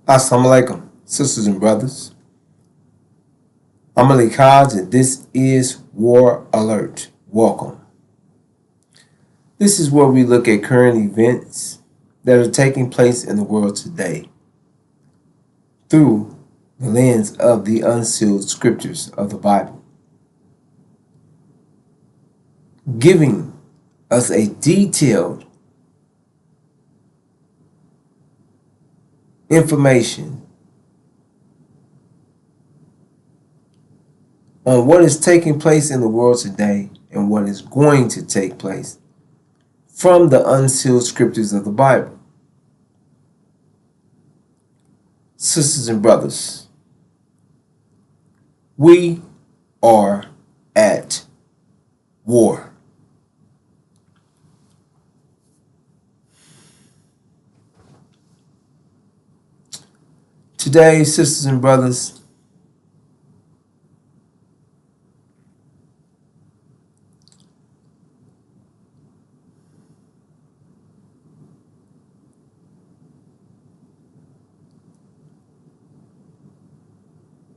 Assalamu alaikum, sisters and brothers. I'm Malik Hodge, and this is War Alert. Welcome. This is where we look at current events that are taking place in the world today through the lens of the unsealed scriptures of the Bible, giving us a detailed information on what is taking place in the world today and what is going to take place from the unsealed scriptures of the Bible. Sisters and brothers, we are at war. Today, sisters and brothers,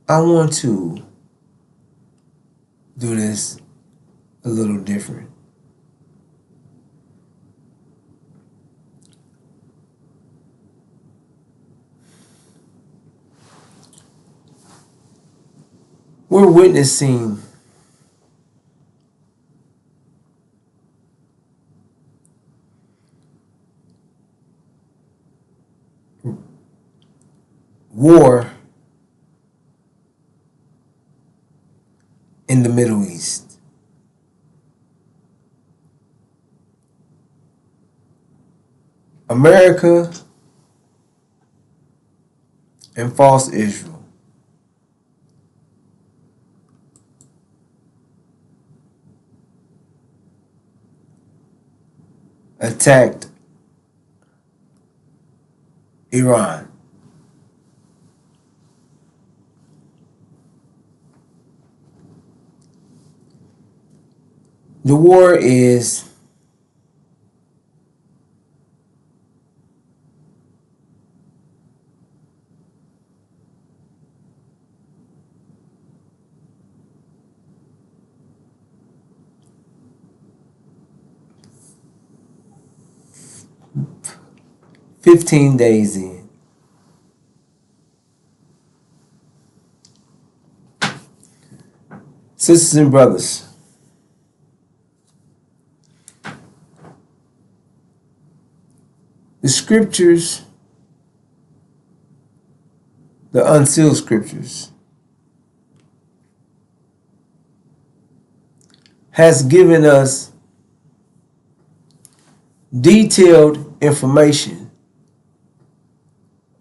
I want to do this a little different. We're witnessing war in the Middle East. America and false Israel attacked Iran. The war is "15 days in." Sisters and brothers, the scriptures, the unsealed scriptures, has given us detailed information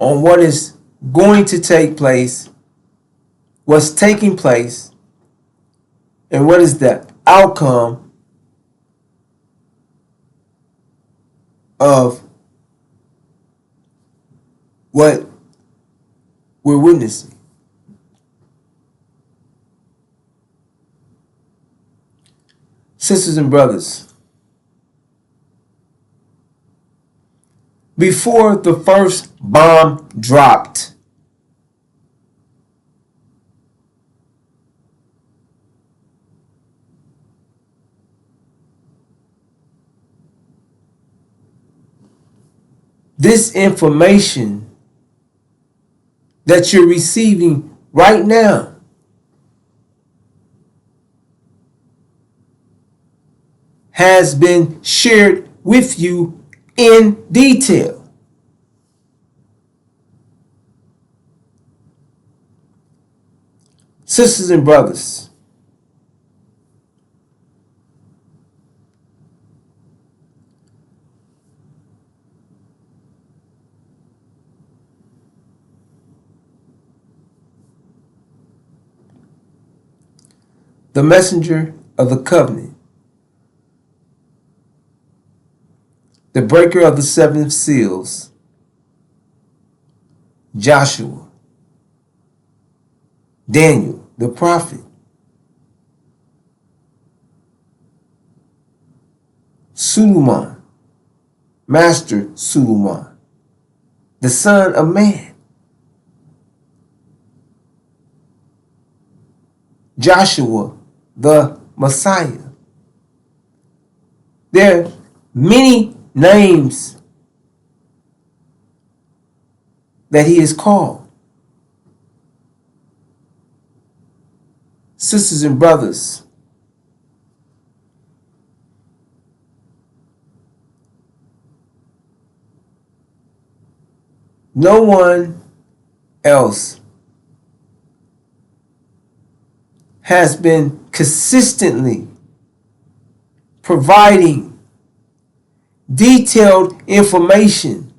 on what is going to take place, what's taking place, and what is the outcome of what we're witnessing. Sisters and brothers, before the first bomb dropped, this information that you're receiving right now has been shared with you in detail. Sisters and brothers, the messenger of the covenant, the breaker of the seven seals, Joshua, Daniel, the prophet, Suleiman, Master Suleiman, the son of man, Joshua, the Messiah. There are many names that he is called. Sisters and brothers, no one else has been consistently providing detailed information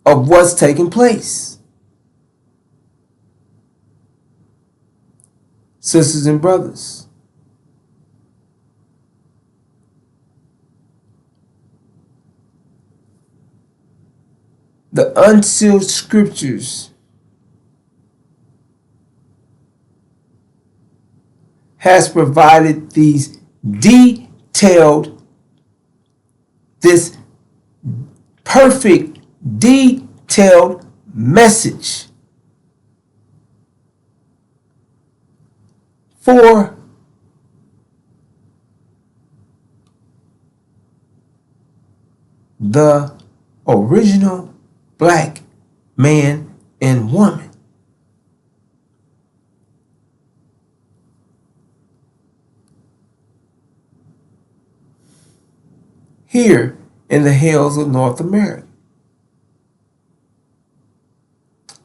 of what's taking place. Sisters and brothers, the unsealed scriptures has provided this perfect, detailed message for the original black man and woman. Here in the hills of North America.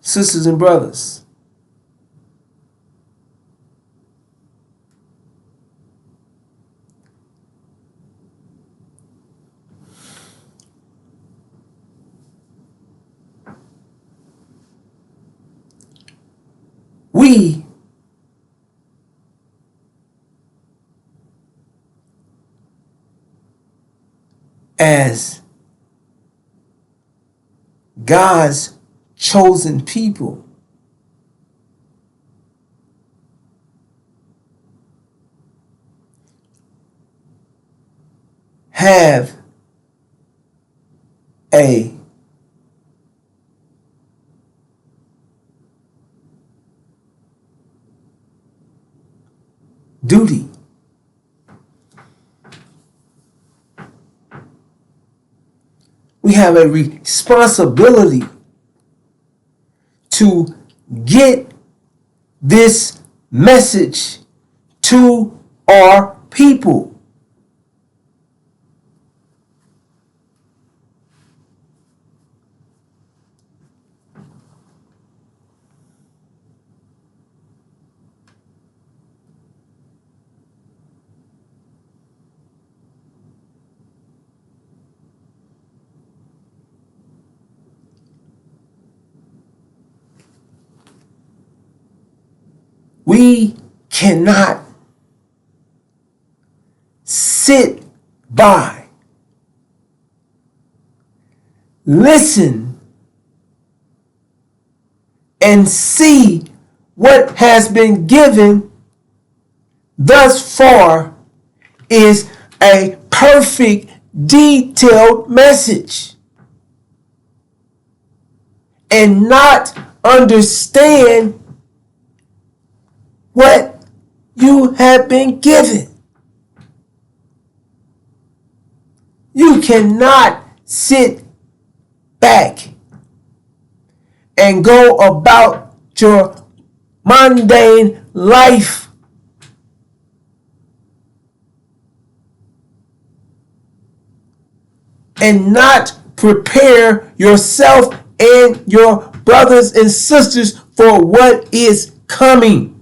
Sisters and brothers, we as God's chosen people have a duty we have a responsibility to get this message to our people. We cannot sit by, listen, and see what has been given thus far is a perfect, detailed message, and not understand what you have been given. You cannot sit back and go about your mundane life and not prepare yourself and your brothers and sisters for what is coming.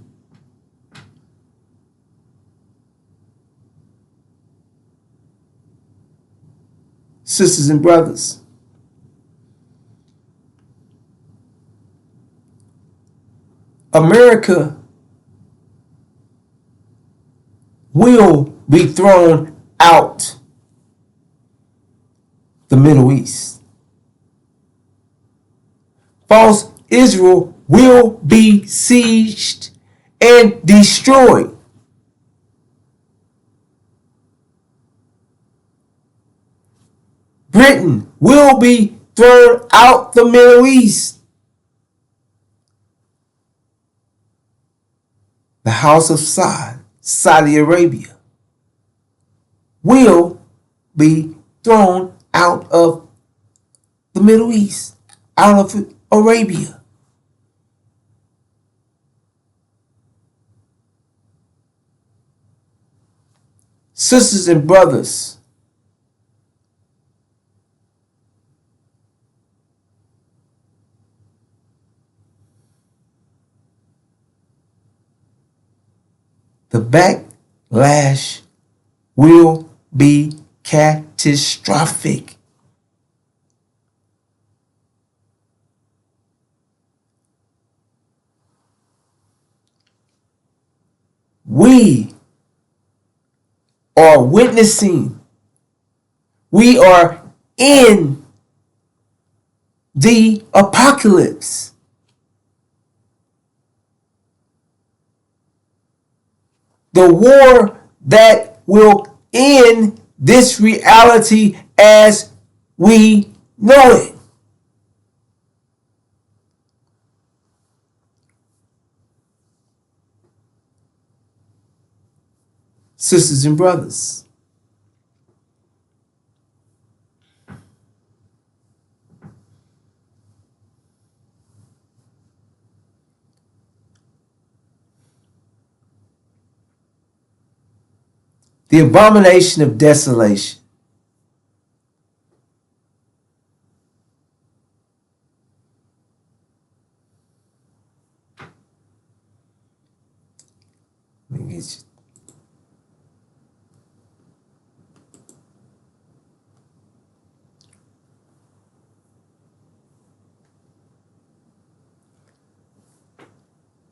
Sisters and brothers, America will be thrown out the Middle East. False Israel will be sieged and destroyed. Britain will be thrown out the Middle East. the house of Saudi Arabia, will be thrown out of the Middle East, out of Arabia. Sisters and brothers, the backlash will be catastrophic. We are witnessing, we are in the apocalypse. The war that will end this reality as we know it. Sisters and brothers, the abomination of desolation. Let me get you.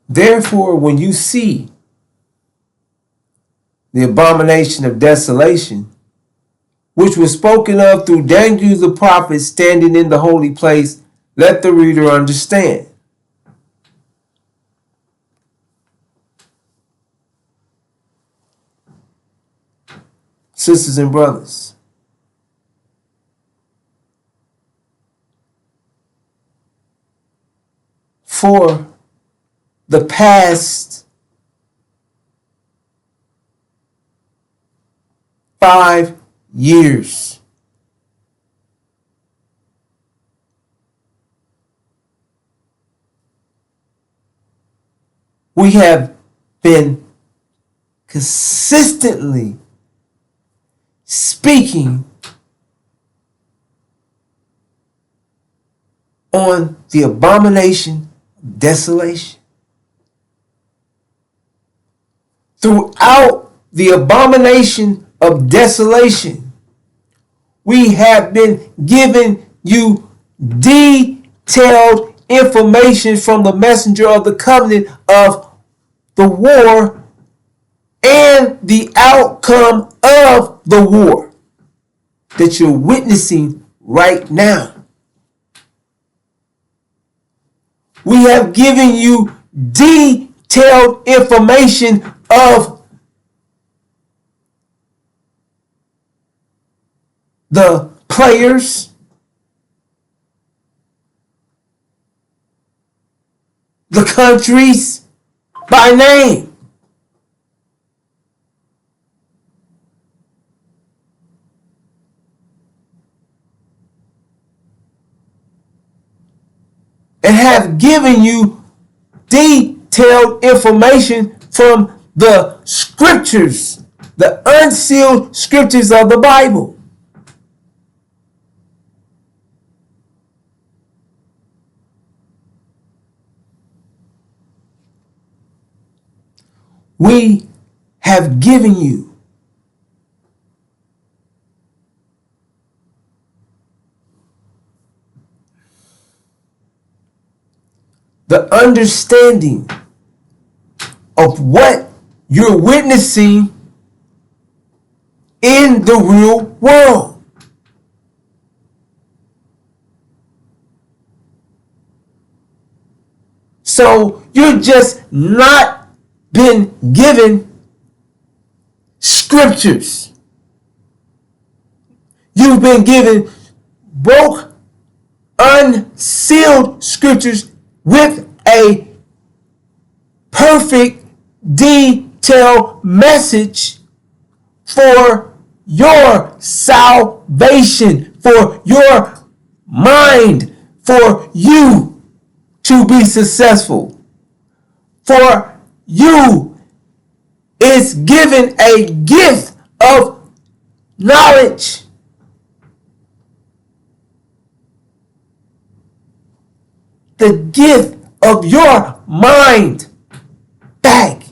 Therefore, when you see the abomination of desolation, which was spoken of through Daniel the prophet standing in the holy place, let the reader understand. Sisters and brothers, for the past 5 years, we have been consistently speaking on the abomination of desolation. Throughout the abomination of desolation, we have been giving you detailed information from the messenger of the covenant of the war and the outcome of the war that you're witnessing right now. We have given you detailed information of the players, the countries by name. And have given you detailed information from the scriptures, the unsealed scriptures of the Bible. We have given you the understanding of what you're witnessing in the real world. So you're just not been given scriptures. You've been given broke, unsealed scriptures with a perfect detailed message for your salvation, for your mind, for you to be successful. For you is given a gift of knowledge. The gift of your mind back.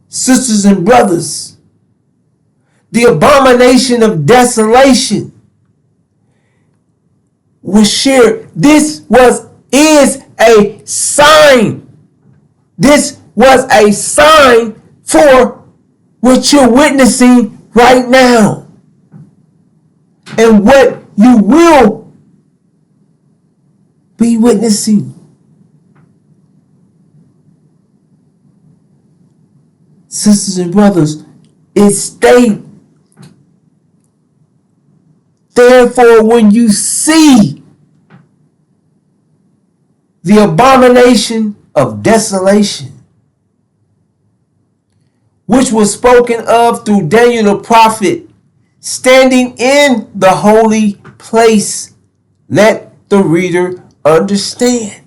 Sisters and brothers, the abomination of desolation was shared. This is a sign. This was a sign for what you're witnessing right now. And what you will be witnessing. Sisters and brothers, it states, therefore, when you see the abomination of desolation, which was spoken of through Daniel the prophet, standing in the holy place, let the reader understand.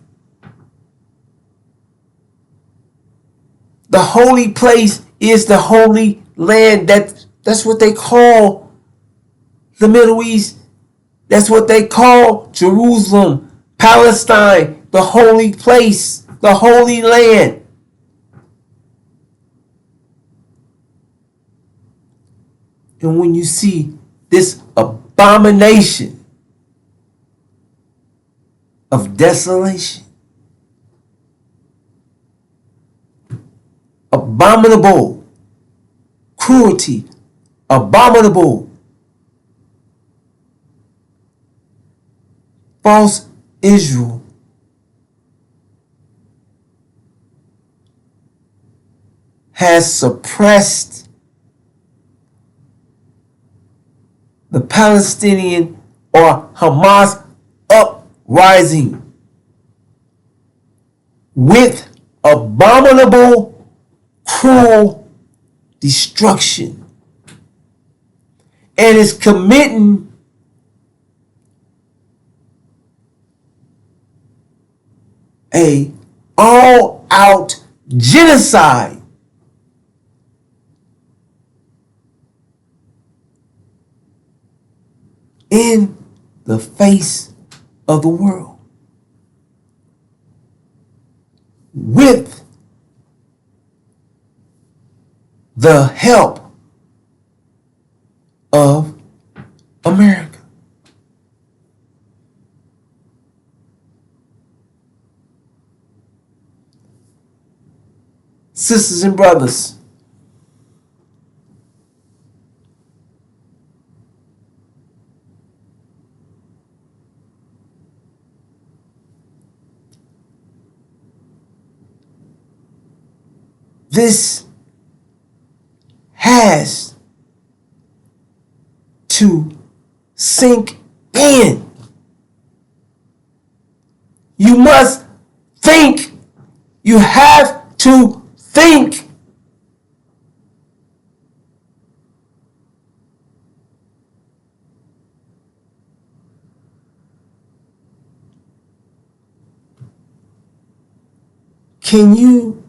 The holy place is the holy land. That's what they call the Middle East. That's what they call Jerusalem, Palestine, the holy place, the holy land. And when you see this abomination of desolation, abominable cruelty, abominable false Israel, has suppressed the Palestinian or Hamas uprising with abominable, cruel destruction, and is committing a all-out genocide in the face of the world with the help of America. Sisters and brothers, this has to sink in. You must think. You have to think. Can you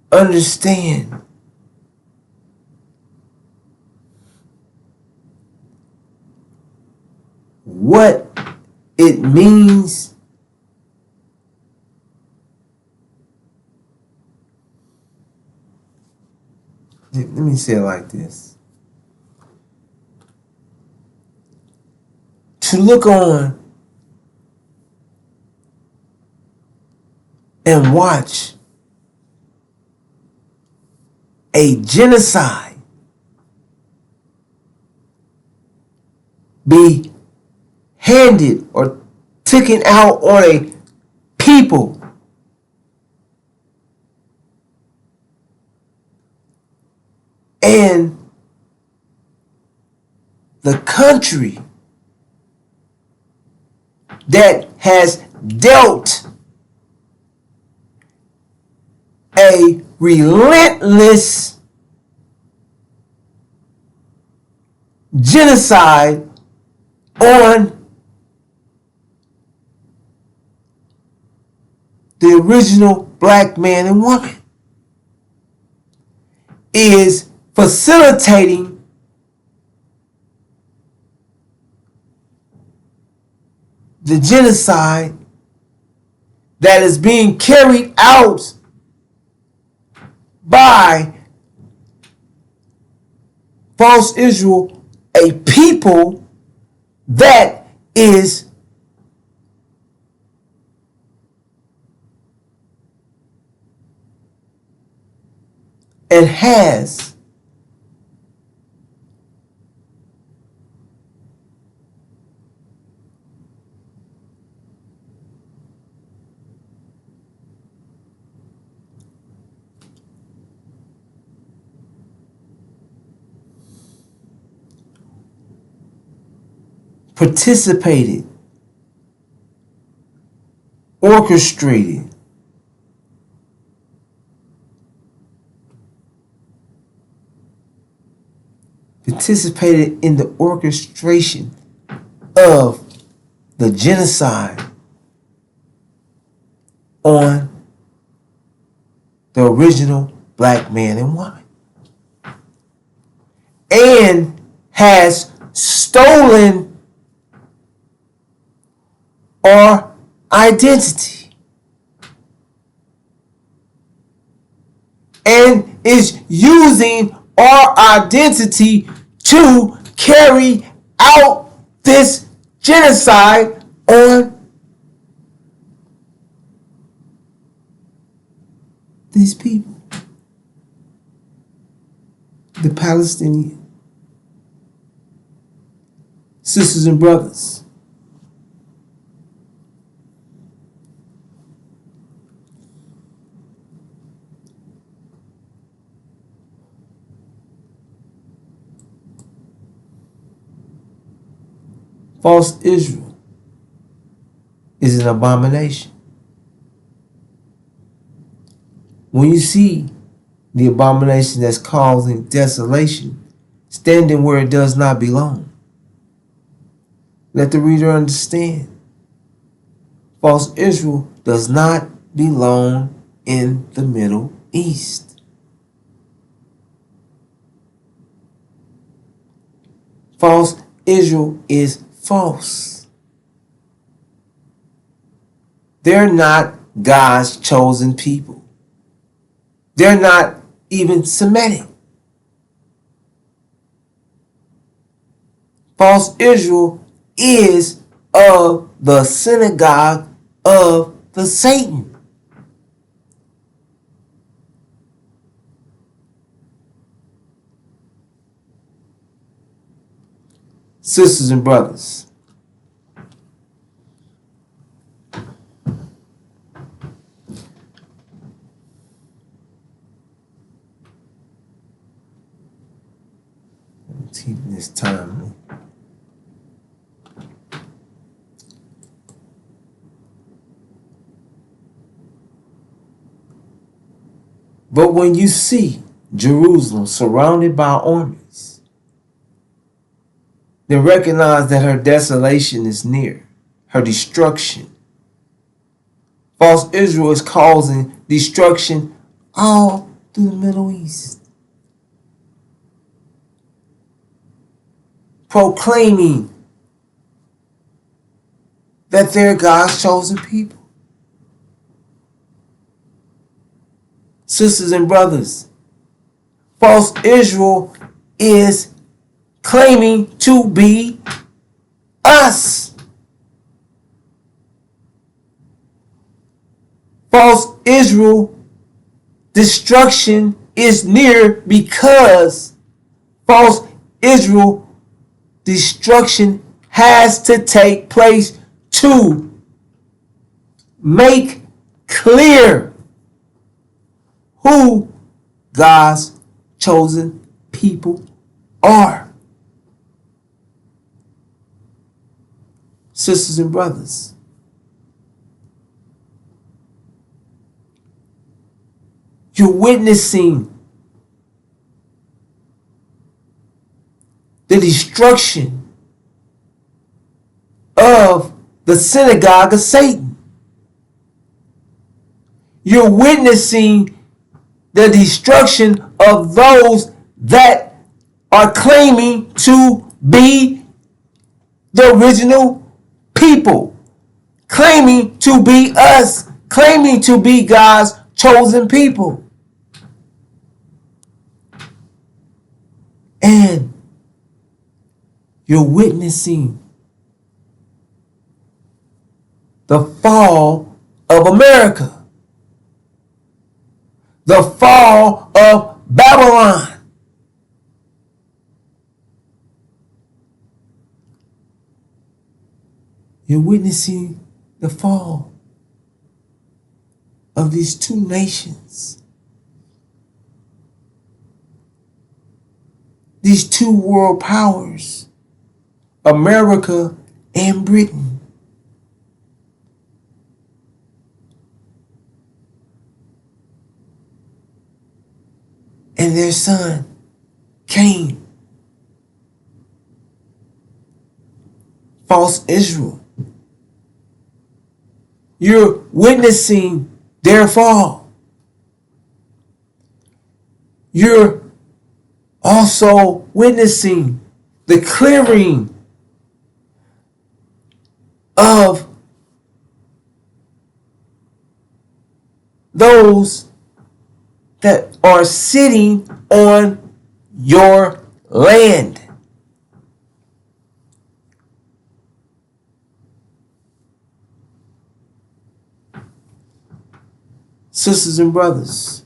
understand what it means let me say it like this: to look on and watch a genocide be handed or taken out on a people the country that has dealt a relentless genocide on the original black man and woman, is facilitating the genocide that is being carried out by false Israel, a people that is and has participated, orchestrated, participated in the orchestration of the genocide on the original black man and woman, and has stolen our identity and is using our identity to carry out this genocide on these people, the Palestinians. Sisters and brothers, false Israel is an abomination. When you see the abomination that's causing desolation standing where it does not belong, let the reader understand. False Israel does not belong in the Middle East. False Israel is false. They're not God's chosen people. They're not even Semitic. False Israel is of the synagogue of the Satan. Sisters and brothers, I'm keeping this time. But when you see Jerusalem surrounded by armies, then recognize that her desolation is near, her destruction. False Israel is causing destruction all through the Middle East, proclaiming that they're God's chosen people. Sisters and brothers, false Israel is claiming to be us. False Israel destruction is near because false Israel destruction has to take place to make clear who God's chosen people are. sisters and brothers. You're witnessing the destruction of the synagogue of Satan. You're witnessing the destruction of those that are claiming to be the original people, claiming to be us, claiming to be God's chosen people. And you're witnessing the fall of America, the fall of Babylon. You're witnessing the fall of these two nations, these two world powers, America and Britain. And their son, Cain, false Israel. You're witnessing their fall. You're also witnessing the clearing of those that are sitting on your land. Sisters and brothers,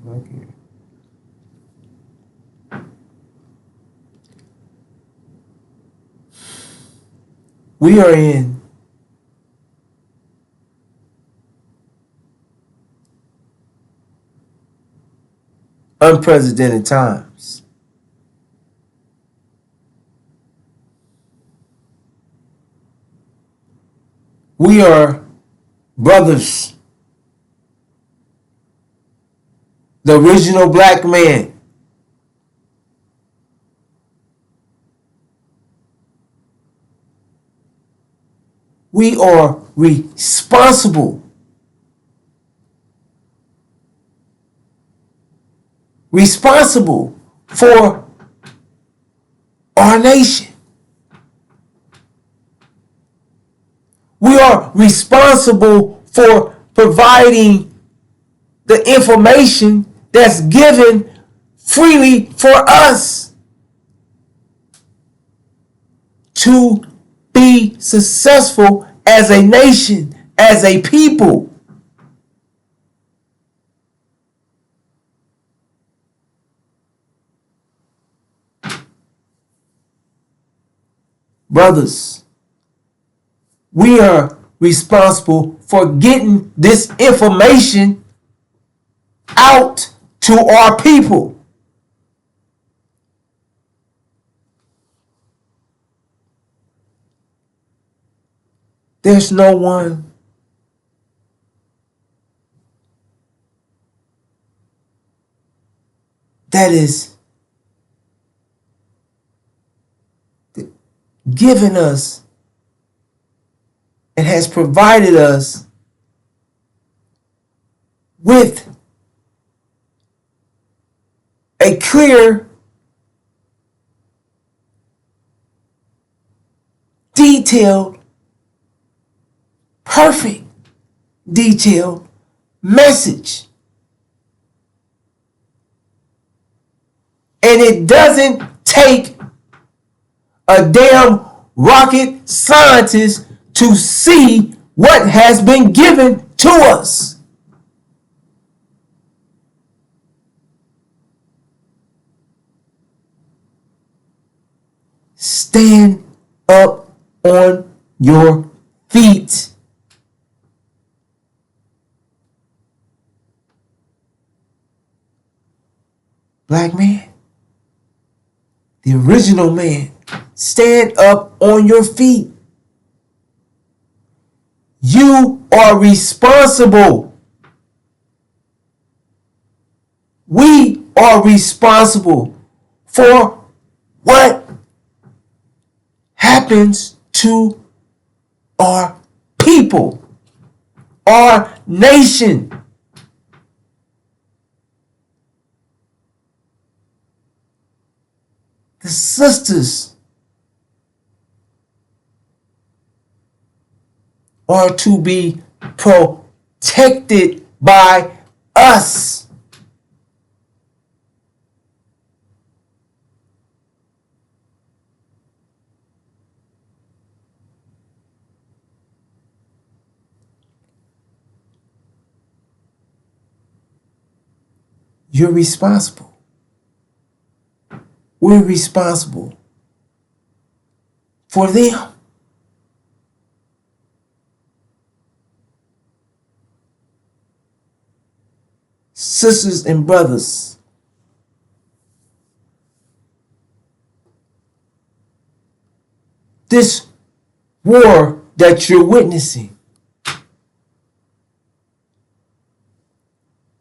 right here. We are in unprecedented times. We are brothers. The original black man. We are responsible. Responsible for our nation. We are responsible for providing the information that's given freely for us to be successful as a nation, as a people. Brothers, we are responsible for getting this information out to our people. There's no one that is giving us and has provided us with a clear, detailed, perfect, detailed message. And it doesn't take a damn rocket scientist to see what has been given to us. Stand up on your feet. Black man, the original man, stand up on your feet. You are responsible. We are responsible for what happens to our people, our nation. The sisters are to be protected by us. You're responsible. We're responsible for them. Sisters and brothers, this war that you're witnessing,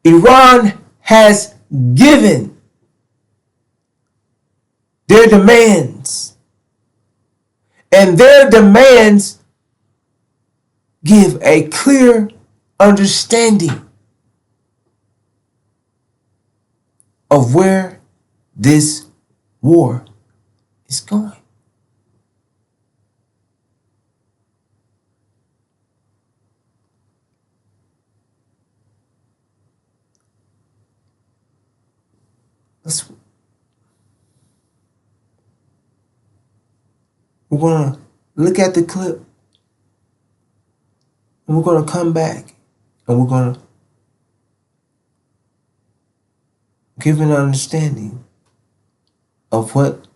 Iran has given their demands, and their demands give a clear understanding of where this war is going. We're going to look at the clip, and we're going to come back, and we're going to give an understanding of what's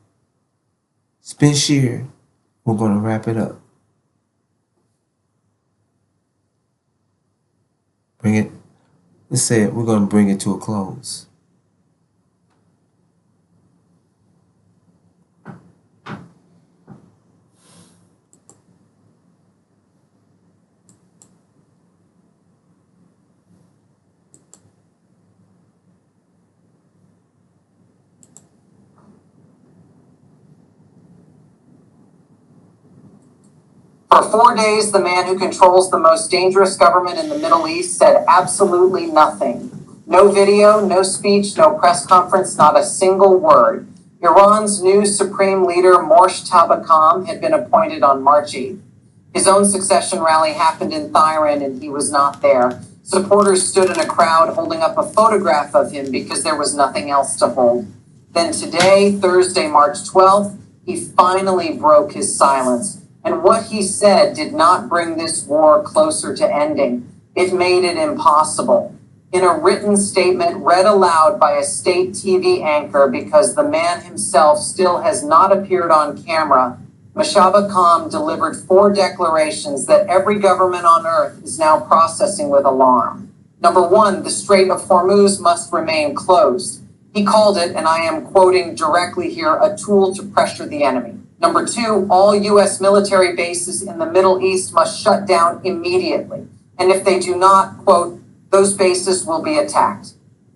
been shared. We're going to wrap it up. Let's say it, we're going to bring it to a close. For 4 days, the man who controls the most dangerous government in the Middle East said absolutely nothing. No video, no speech, no press conference, not a single word. Iran's new supreme leader, Moshtaba had been appointed on March 8th. His own succession rally happened in Tehran and he was not there. Supporters stood in a crowd holding up a photograph of him because there was nothing else to hold. Then today, Thursday, March 12th, he finally broke his silence. And what he said did not bring this war closer to ending. It made it impossible. In a written statement read aloud by a state TV anchor because the man himself still has not appeared on camera, Moshtaba delivered 4 declarations that every government on earth is now processing with alarm. Number 1, the Strait of Hormuz must remain closed. He called it, and I am quoting directly here, a tool to pressure the enemy. Number 2, all U.S. military bases in the Middle East must shut down immediately. And if they do not, quote, those bases will be attacked.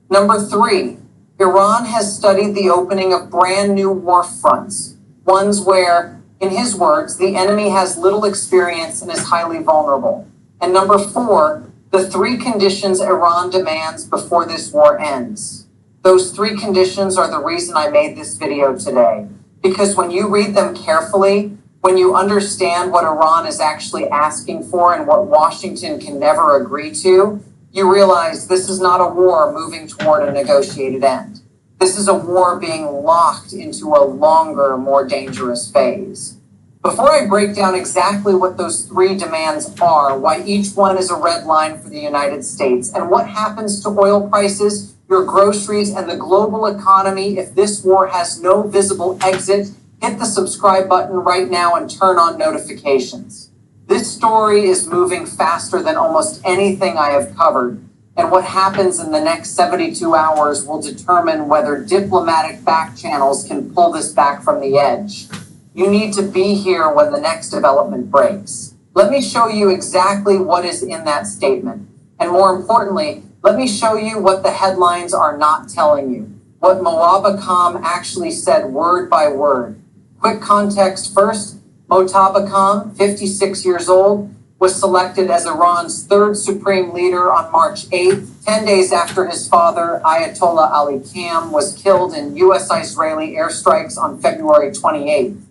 Number 3, Iran has studied the opening of brand new war fronts, ones where, in his words, the enemy has little experience and is highly vulnerable. And number 4, the 3 conditions Iran demands before this war ends. Those 3 conditions are the reason I made this video today. Because when you read them carefully, when you understand what Iran is actually asking for and what Washington can never agree to, you realize this is not a war moving toward a negotiated end. This is a war being locked into a longer, more dangerous phase. Before I break down exactly what those 3 demands are, why each one is a red line for the United States, and what happens to oil prices, your groceries, and the global economy if this war has no visible exit, hit the subscribe button right now and turn on notifications. This story is moving faster than almost anything I have covered. And what happens in the next 72 hours will determine whether diplomatic back channels can pull this back from the edge. You need to be here when the next development breaks. Let me show you exactly what is in that statement. And more importantly, let me show you what the headlines are not telling you. What Moabbakam actually said word by word. Quick context first, Moabbakam, 56 years old, was selected as Iran's third supreme leader on March 8th, 10 days after his father, Ayatollah Ali Khamenei, was killed in U.S.-Israeli airstrikes on February 28th.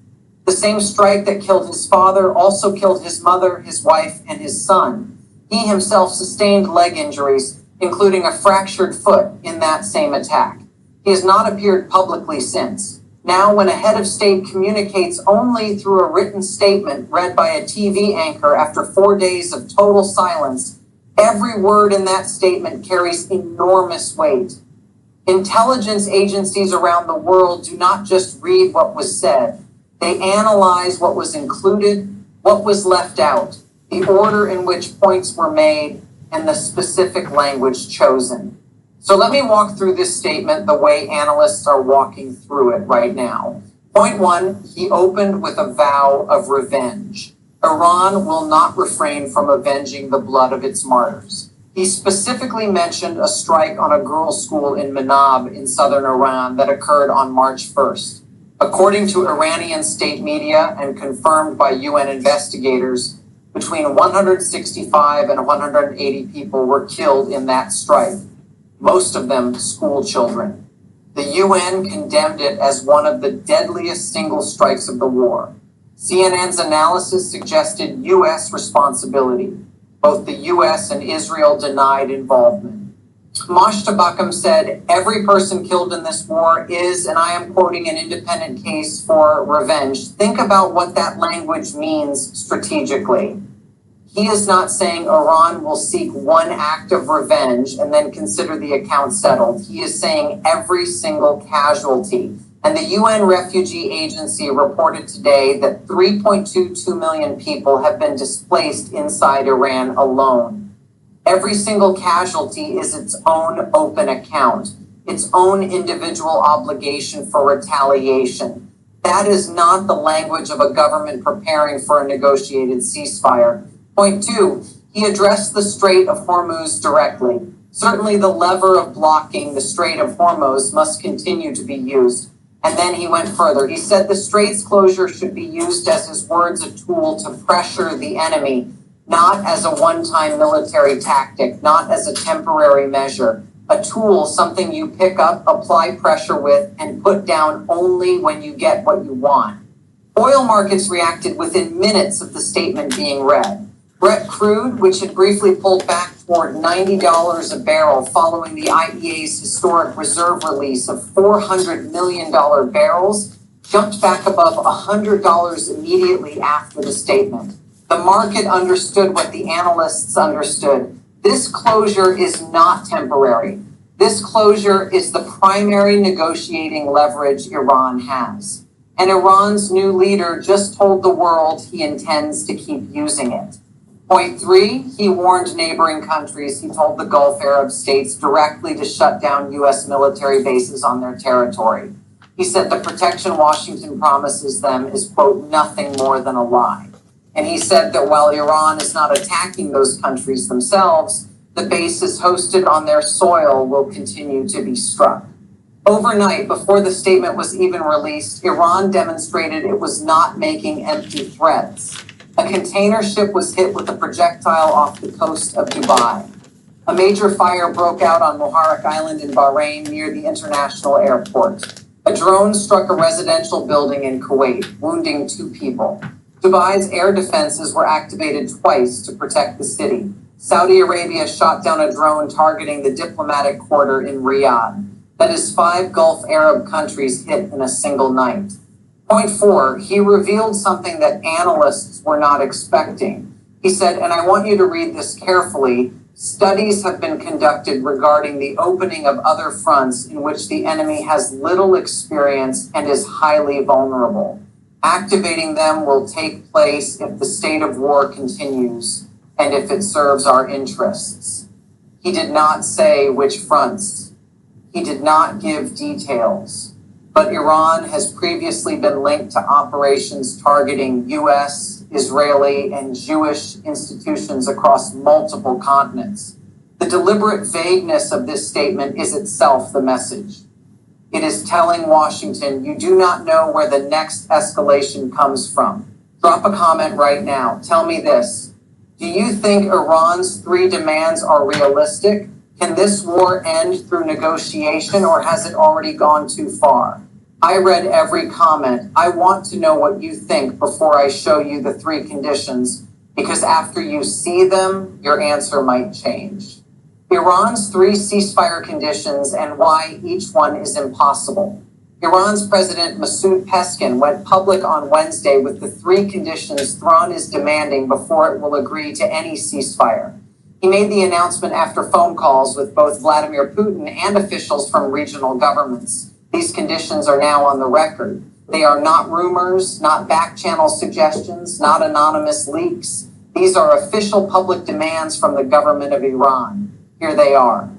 The same strike that killed his father also killed his mother, his wife, and his son. He himself sustained leg injuries, including a fractured foot in that same attack. He has not appeared publicly since. Now, when a head of state communicates only through a written statement read by a TV anchor after 4 days of total silence, every word in that statement carries enormous weight. Intelligence agencies around the world do not just read what was said. They analyze what was included, what was left out, the order in which points were made, and the specific language chosen. So let me walk through this statement the way analysts are walking through it right now. Point one, he opened with a vow of revenge. Iran will not refrain from avenging the blood of its martyrs. He specifically mentioned a strike on a girls' school in Manab in southern Iran that occurred on March 1st. According to Iranian state media and confirmed by UN investigators, between 165 and 180 people were killed in that strike, most of them school children. The UN condemned it as one of the deadliest single strikes of the war. CNN's analysis suggested U.S. responsibility. Both the U.S. and Israel denied involvement. Moshtabakam said, every person killed in this war is, and I am quoting, an independent case for revenge. Think about what that language means strategically. He is not saying Iran will seek one act of revenge and then consider the account settled. He is saying every single casualty. And the UN Refugee Agency reported today that 3.22 million people have been displaced inside Iran alone. Every single casualty is its own open account, its own individual obligation for retaliation. That is not the language of a government preparing for a negotiated ceasefire. Point two, he addressed the Strait of Hormuz directly. Certainly the lever of blocking the Strait of Hormuz must continue to be used. And then he went further. He said the strait's closure should be used, as his words, a tool to pressure the enemy, not as a one-time military tactic, not as a temporary measure. A tool, something you pick up, apply pressure with, and put down only when you get what you want. Oil markets reacted within minutes of the statement being read. Brent crude, which had briefly pulled back toward $90 a barrel following the IEA's historic reserve release of $400 million barrels, jumped back above $100 immediately after the statement. The market understood what the analysts understood. This closure is not temporary. This closure is the primary negotiating leverage Iran has. And Iran's new leader just told the world he intends to keep using it. Point three, he warned neighboring countries, he told the Gulf Arab states directly to shut down U.S. military bases on their territory. He said the protection Washington promises them is, quote, nothing more than a lie. And he said that while Iran is not attacking those countries themselves, the bases hosted on their soil will continue to be struck. Overnight, before the statement was even released, Iran demonstrated it was not making empty threats. A container ship was hit with a projectile off the coast of Dubai. A major fire broke out on Muharraq Island in Bahrain near the international airport. A drone struck a residential building in Kuwait, wounding 2 people. Dubai's air defenses were activated twice to protect the city. Saudi Arabia shot down a drone targeting the diplomatic quarter in Riyadh. That is 5 Gulf Arab countries hit in a single night. Point 4, he revealed something that analysts were not expecting. He said, and I want you to read this carefully, studies have been conducted regarding the opening of other fronts in which the enemy has little experience and is highly vulnerable. Activating them will take place if the state of war continues and if it serves our interests. He did not say which fronts. He did not give details. But Iran has previously been linked to operations targeting U.S., Israeli, and Jewish institutions across multiple continents. The deliberate vagueness of this statement is itself the message. It is telling Washington, you do not know where the next escalation comes from. Drop a comment right now. Tell me this. Do you think Iran's 3 demands are realistic? Can this war end through negotiation, or has it already gone too far? I read every comment. I want to know what you think before I show you the 3 conditions, because after you see them, your answer might change. Iran's 3 ceasefire conditions and why each one is impossible. Iran's President Masoud Pezeshkian went public on Wednesday with the 3 conditions Tehran is demanding before it will agree to any ceasefire. He made the announcement after phone calls with both Vladimir Putin and officials from regional governments. These conditions are now on the record. They are not rumors, not back-channel suggestions, not anonymous leaks. These are official public demands from the government of Iran. Here they are.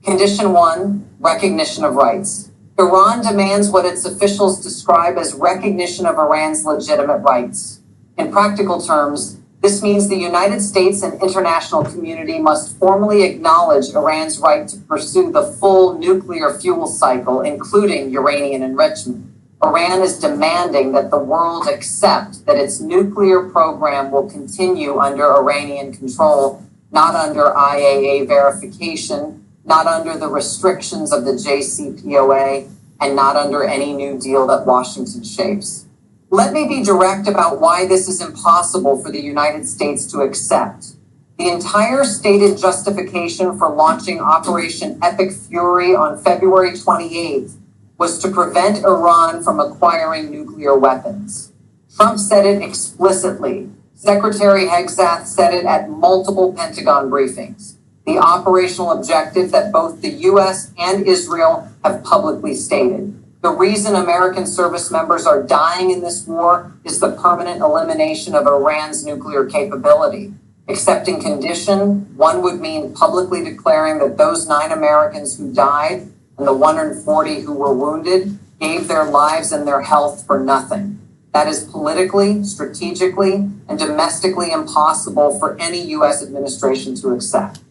Condition 1, recognition of rights. Iran demands what its officials describe as recognition of Iran's legitimate rights. In practical terms, this means the United States and international community must formally acknowledge Iran's right to pursue the full nuclear fuel cycle, including uranium enrichment. Iran is demanding that the world accept that its nuclear program will continue under Iranian control, not under IAEA verification, not under the restrictions of the JCPOA, and not under any new deal that Washington shapes. Let me be direct about why this is impossible for the United States to accept. The entire stated justification for launching Operation Epic Fury on February 28th was to prevent Iran from acquiring nuclear weapons. Trump said it explicitly. Secretary Hegseth said it at multiple Pentagon briefings. The operational objective that both the U.S. and Israel have publicly stated. The reason American service members are dying in this war is the permanent elimination of Iran's nuclear capability. Accepting condition 1 would mean publicly declaring that those 9 Americans who died and the 140 who were wounded gave their lives and their health for nothing. That is politically, strategically, and domestically impossible for any U.S. administration to accept.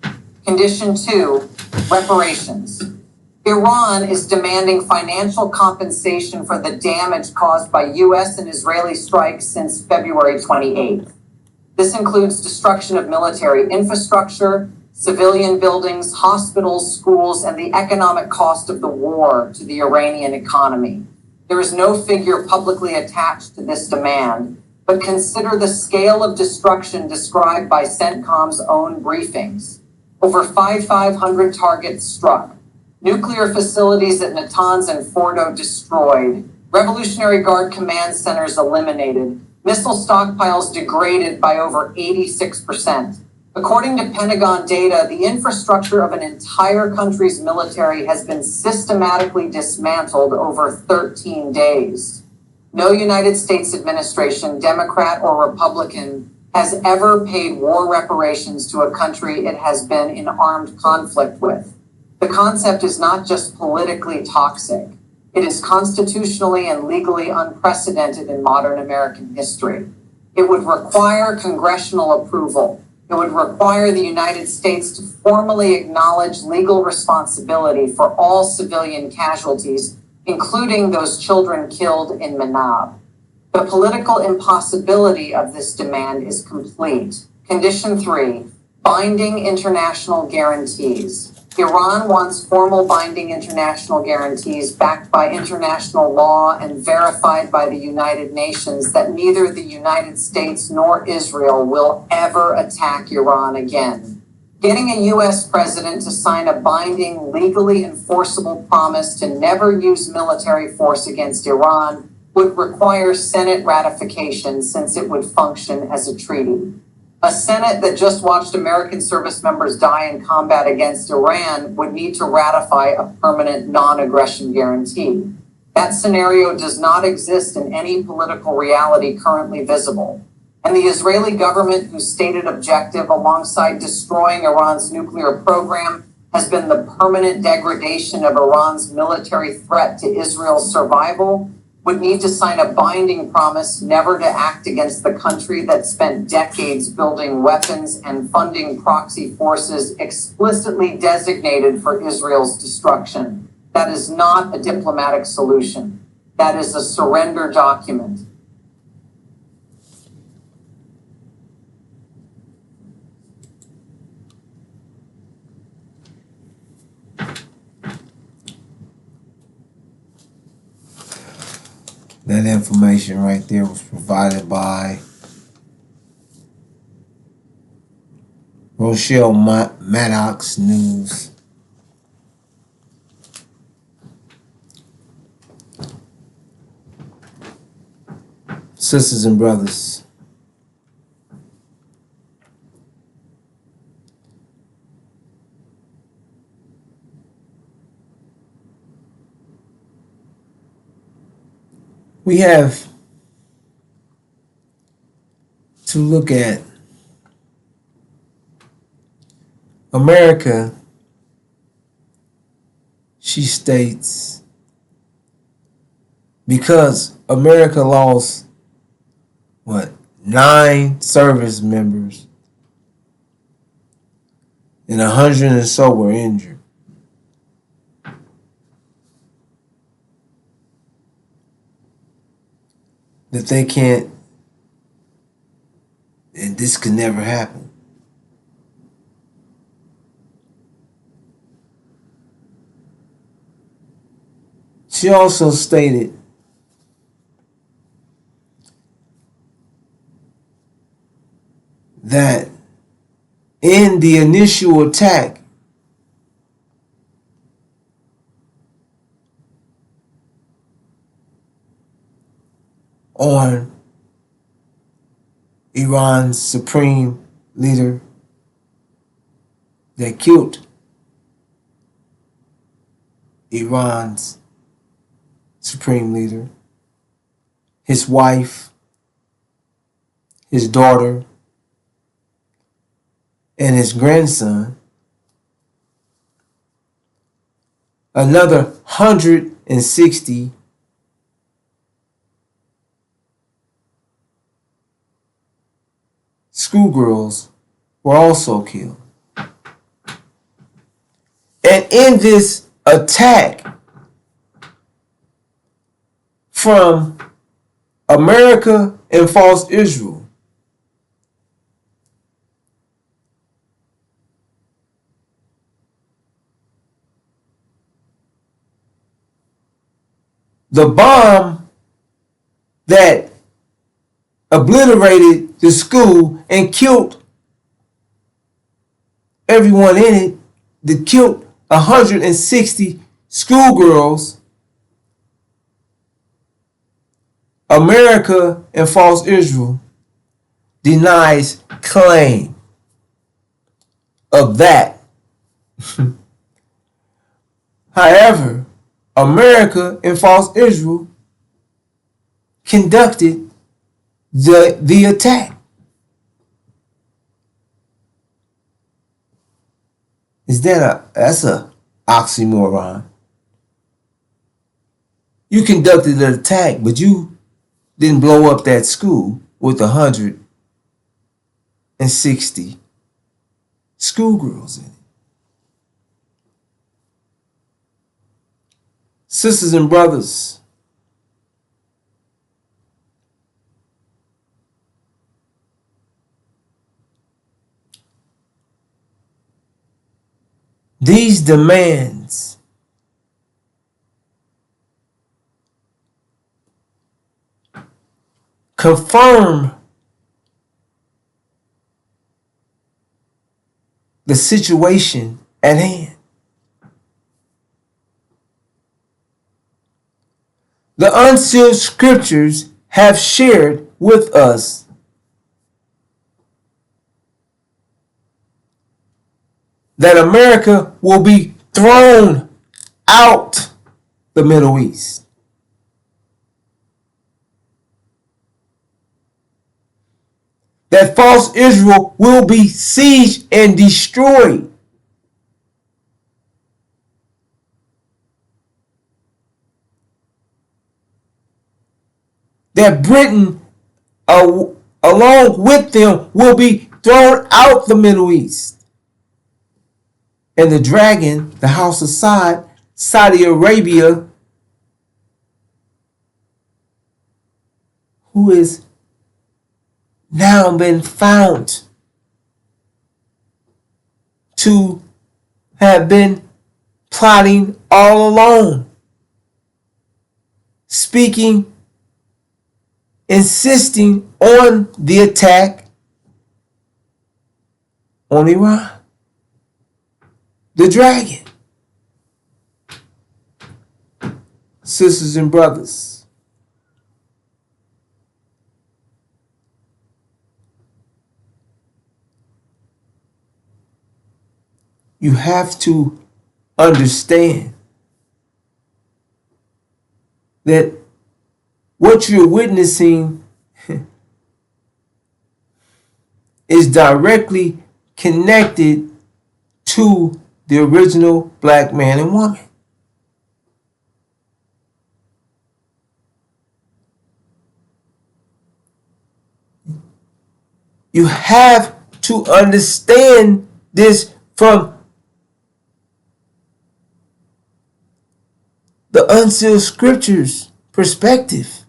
Condition 2, reparations. Iran is demanding financial compensation for the damage caused by U.S. and Israeli strikes since February 28th. This includes destruction of military infrastructure, civilian buildings, hospitals, schools, and the economic cost of the war to the Iranian economy. There is no figure publicly attached to this demand, but consider the scale of destruction described by CENTCOM's own briefings. Over 5,500 targets struck. Nuclear facilities at Natanz and Fordo destroyed. Revolutionary Guard command centers eliminated. Missile stockpiles degraded by over 86%. According to Pentagon data, the infrastructure of an entire country's military has been systematically dismantled over 13 days. No United States administration, Democrat or Republican, has ever paid war reparations to a country it has been in armed conflict with. The concept is not just politically toxic. It is constitutionally and legally unprecedented in modern American history. It would require congressional approval. It would require the United States to formally acknowledge legal responsibility for all civilian casualties, including those children killed in Manab. The political impossibility of this demand is complete. Condition 3, binding international guarantees. Iran wants formal binding international guarantees backed by international law and verified by the United Nations that neither the United States nor Israel will ever attack Iran again. Getting a U.S. president to sign a binding, legally enforceable promise to never use military force against Iran would require Senate ratification since it would function as a treaty. A Senate that just watched American service members die in combat against Iran would need to ratify a permanent non-aggression guarantee. That scenario does not exist in any political reality currently visible. And the Israeli government, whose stated objective, alongside destroying Iran's nuclear program, has been the permanent degradation of Iran's military threat to Israel's survival, would need to sign a binding promise never to act against the country that spent decades building weapons and funding proxy forces explicitly designated for Israel's destruction. That is not a diplomatic solution. That is a surrender document. That information right there was provided by Rochelle Maddox News. Sisters and brothers, we have to look at America. She states, because America lost 9 service members and 100 or so were injured. That they can't, and this could never happen. She also stated that in the initial attack, on Iran's supreme leader that killed Iran's supreme leader, his wife, his daughter, and his grandson. Another 160 schoolgirls were also killed. And in this attack from America and false Israel, the bomb that obliterated the school and killed everyone in it, that killed 160 schoolgirls, America and false Israel denies claim of that. However, America and false Israel conducted the attack. That's a oxymoron. You conducted an attack, but you didn't blow up that school with 160 schoolgirls in it. Sisters and brothers, these demands confirm the situation at hand. The unsealed scriptures have shared with us that America will be thrown out the Middle East. that false Israel will be sieged and destroyed. That Britain, along with them, will be thrown out the Middle East. And the dragon, the house of Saudi Arabia, who is now been found to have been plotting all along, speaking, insisting on the attack on Iran. The dragon. Sisters and brothers, you have to understand that what you're witnessing is directly connected to the original black man and woman. You have to understand this from the unsealed scriptures perspective.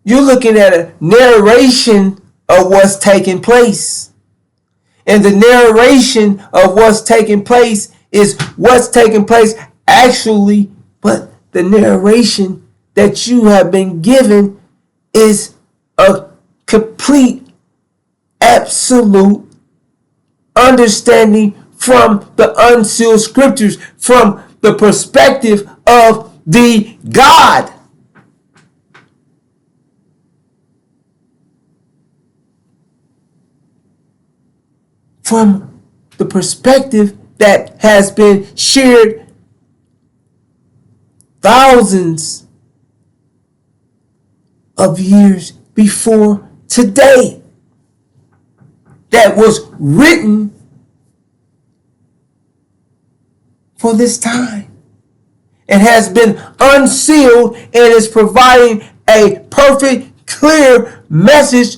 You're looking at a narration of what's taking place. And the narration of what's taking place is what's taking place actually, but the narration that you have been given is a complete, absolute understanding from the unsealed scriptures, from the perspective of the God. From the perspective that has been shared thousands of years before today, that was written for this time and has been unsealed and is providing a perfect, clear message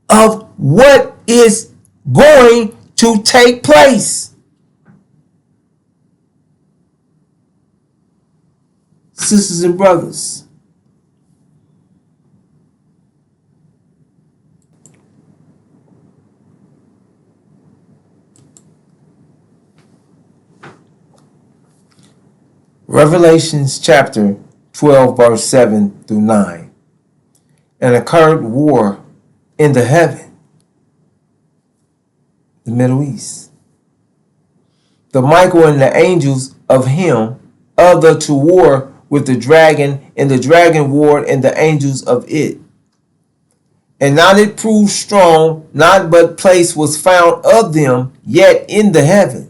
of what is going to take place. Sisters and brothers, Revelations chapter 12 verse 7 through 9. And occurred war in the heaven, the Middle East. The Michael and the angels of him, other to war with the dragon, and the dragon warred and the angels of it. And not it proved strong, not but place was found of them yet in the heaven.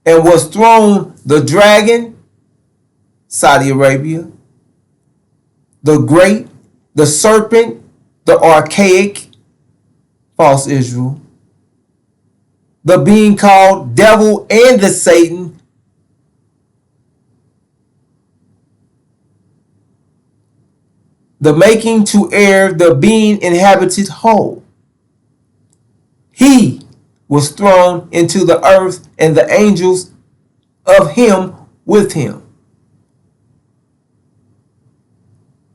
And was thrown the dragon, Saudi Arabia, the great, the serpent, the archaic, false Israel, the being called devil and the Satan, the making to err, the being inhabited whole. He was thrown into the earth, and the angels of him with him.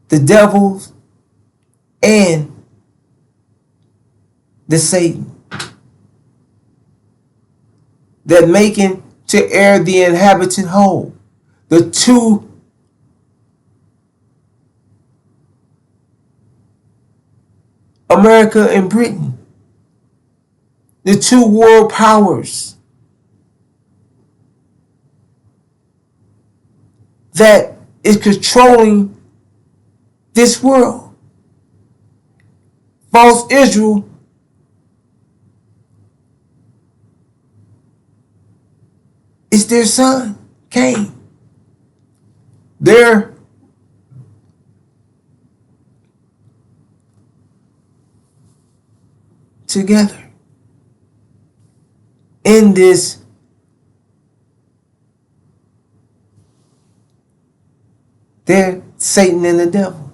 The devils and the Satan, that making to err the inhabited whole. The two America and Britain, the two world powers that is controlling this world. False Israel is their son, Cain. Their together in this they're Satan and the devil.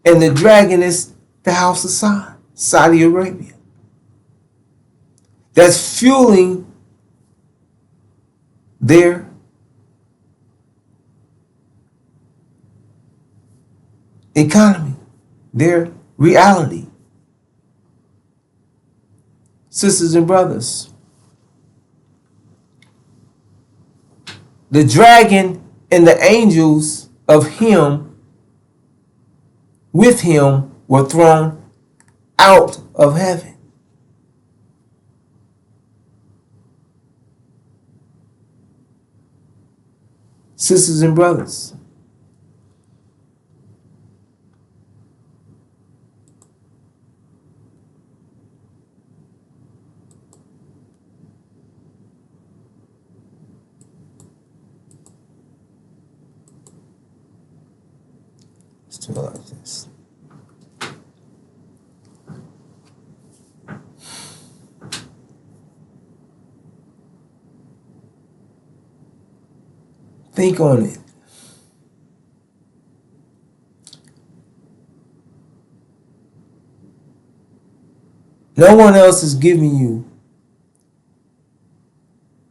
And the dragon is the house of Saudi Arabia. That's fueling their economy, their reality. Sisters and brothers, the dragon and the angels of him, with him, were thrown out of heaven. Sisters and brothers, let's do it like this. Think on it. No one else is giving you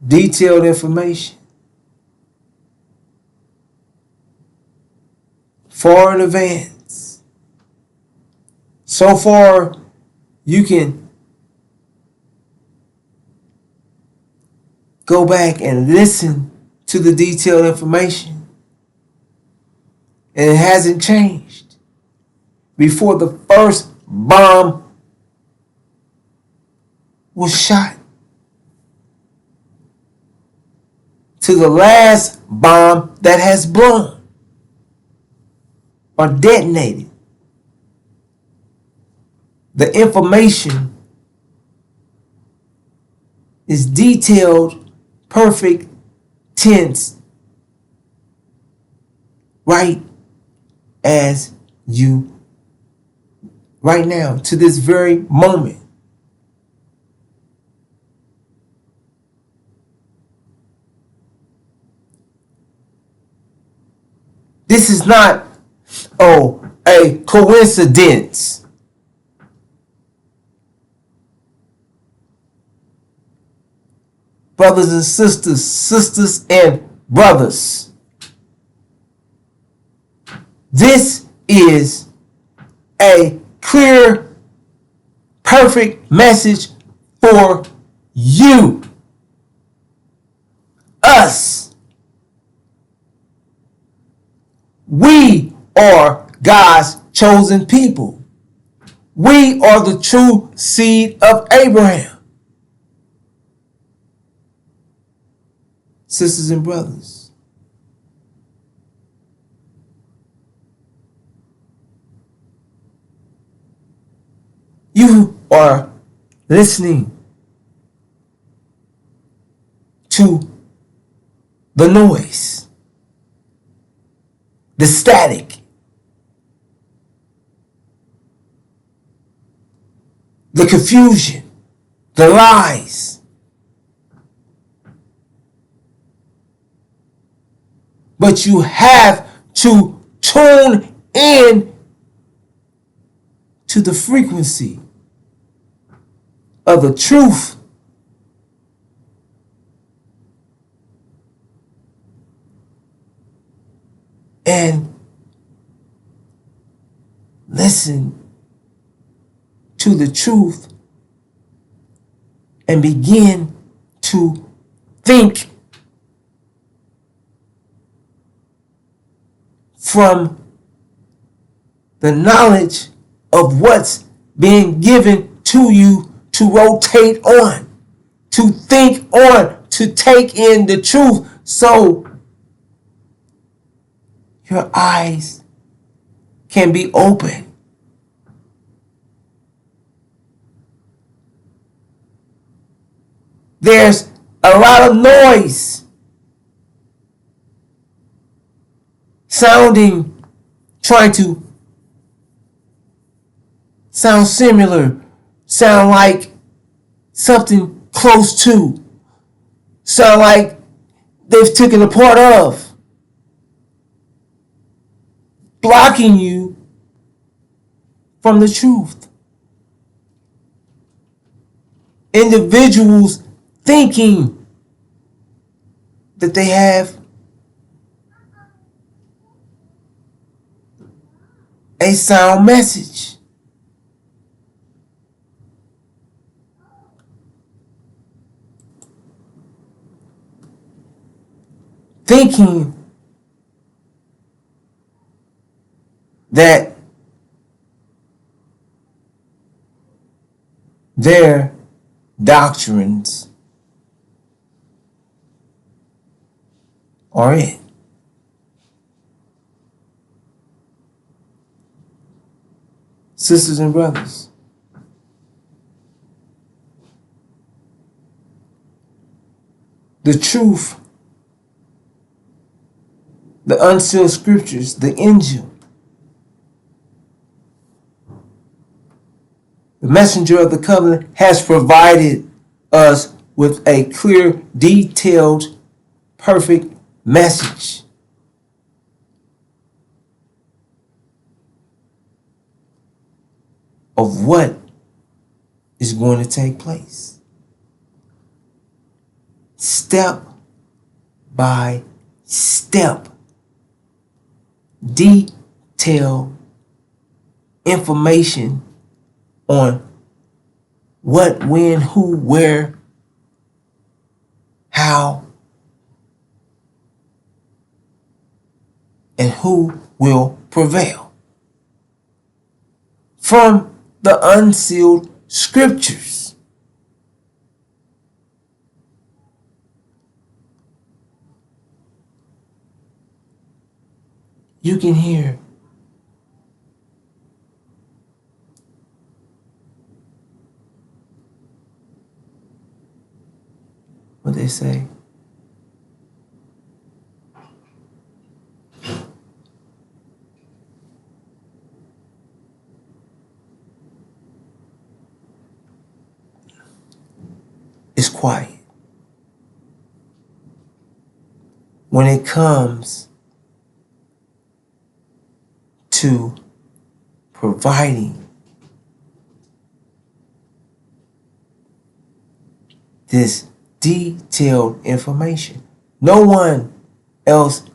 detailed information far in advance. So far, you can go back and listen to the detailed information, and it hasn't changed. Before the first bomb was shot to the last bomb that has blown or detonated, the information is detailed, perfect tense, right as you, right now, to this very moment. This is not, a coincidence. Brothers and sisters, sisters and brothers, this is a clear, perfect message for you, us. We are God's chosen people. We are the true seed of Abraham. Sisters and brothers, you are listening to the noise, the static, the confusion, the lies. But you have to tune in to the frequency of the truth. And listen to the truth and begin to think from the knowledge of what's being given to you to rotate on, to think on, to take in the truth, so your eyes can be open. There's a lot of noise trying to sound similar, sound like something close to, sound like they've taken a part of, blocking you from the truth. Individuals thinking that they have a sound message. Thinking that their doctrines are it. Sisters and brothers, the truth, the unsealed scriptures, the Injil, the messenger of the covenant has provided us with a clear, detailed, perfect message. Of what is going to take place. Step by step. Detailed information on what, when, who, where, how, and who will prevail. From the unsealed scriptures. You can hear what they say. It's quiet. When it comes to providing this detailed information, no one else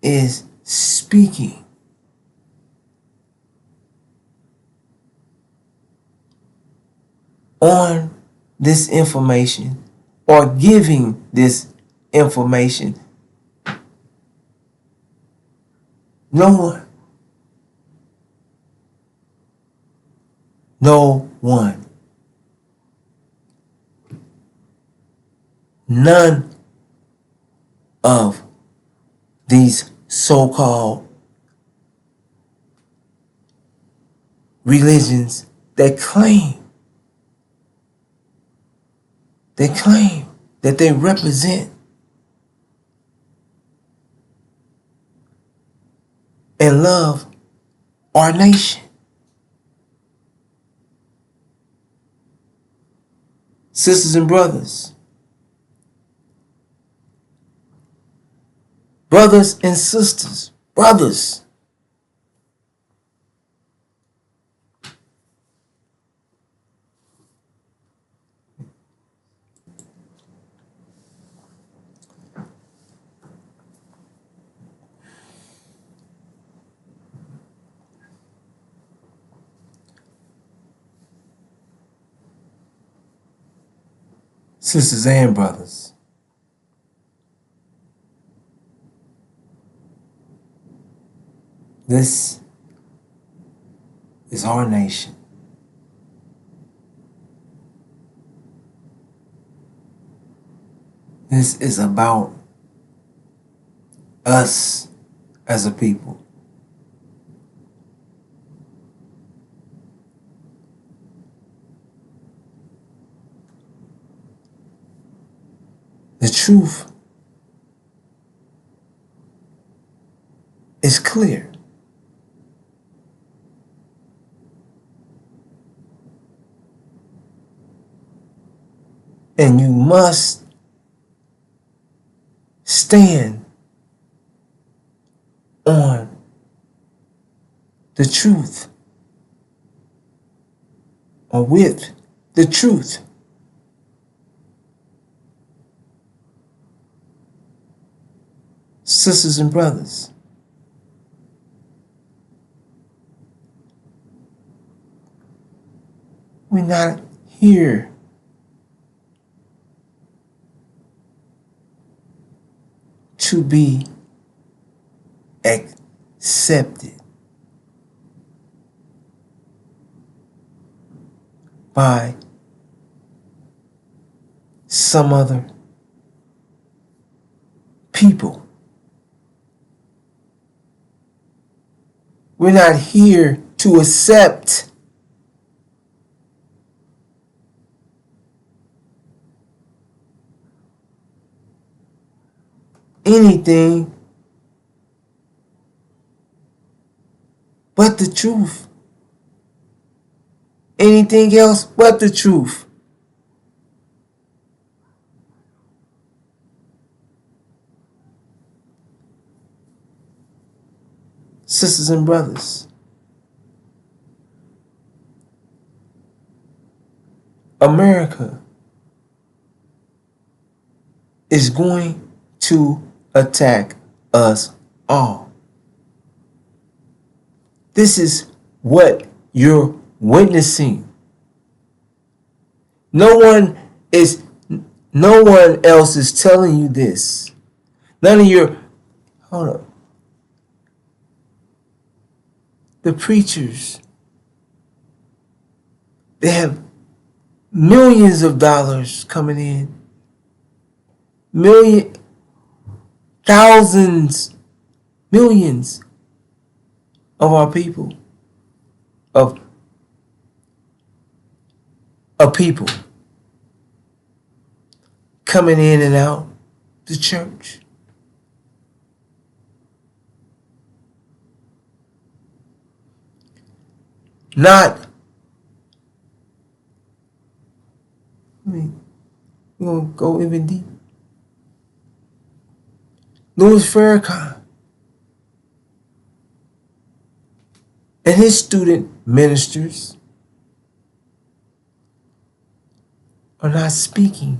is speaking. On this information or giving this information. No one. No one. None of these so-called religions that claim that they represent and love our nation. Sisters and brothers, brothers and sisters, brothers, sisters and brothers, this is our nation. This is about us as a people. The truth is clear. And you must stand on the truth, or with the truth. Sisters and brothers, we're not here to be accepted by some other people. We're not here to accept anything but the truth. Anything else but the truth. Sisters and brothers, America is going to attack us all. This is what you're witnessing. No one else is telling you this. None of your, hold up. The preachers, they have millions of dollars coming in. Thousands, millions of our people, of people coming in and out the church. Not, we're going to go even deeper. Louis Farrakhan and his student ministers are not speaking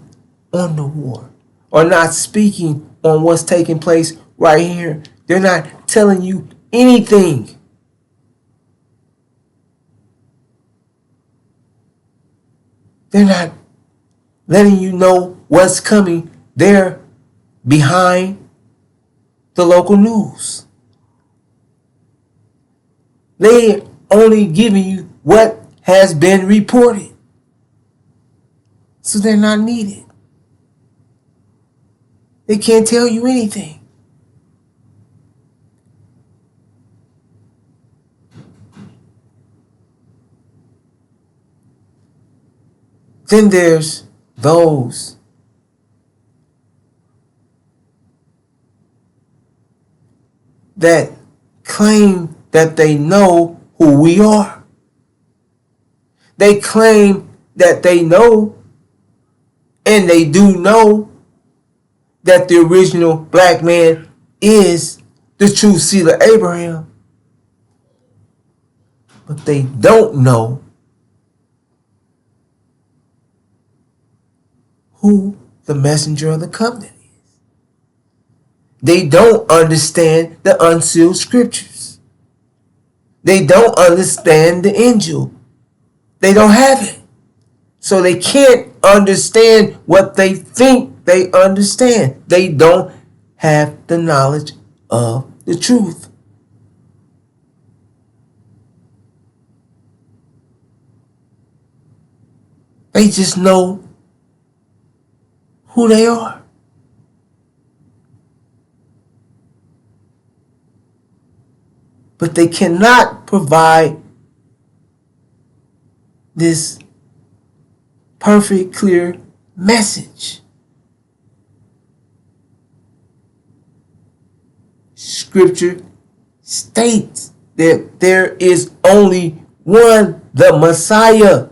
on the war, or not speaking on what's taking place right here. They're not telling you anything. They're not letting you know what's coming. They're behind the local news. They only giving you what has been reported. So they're not needed. They can't tell you anything. Then there's those that claim that they know who we are. They claim that they know, and they do know, that the original black man is the true seed of Abraham. But they don't know who the messenger of the covenant is. They don't understand the unsealed scriptures. They don't understand the angel. They don't have it. So they can't understand what they think they understand. They don't have the knowledge of the truth. They just know who they are. But they cannot provide this perfect, clear message. Scripture states that there is only one, the Messiah,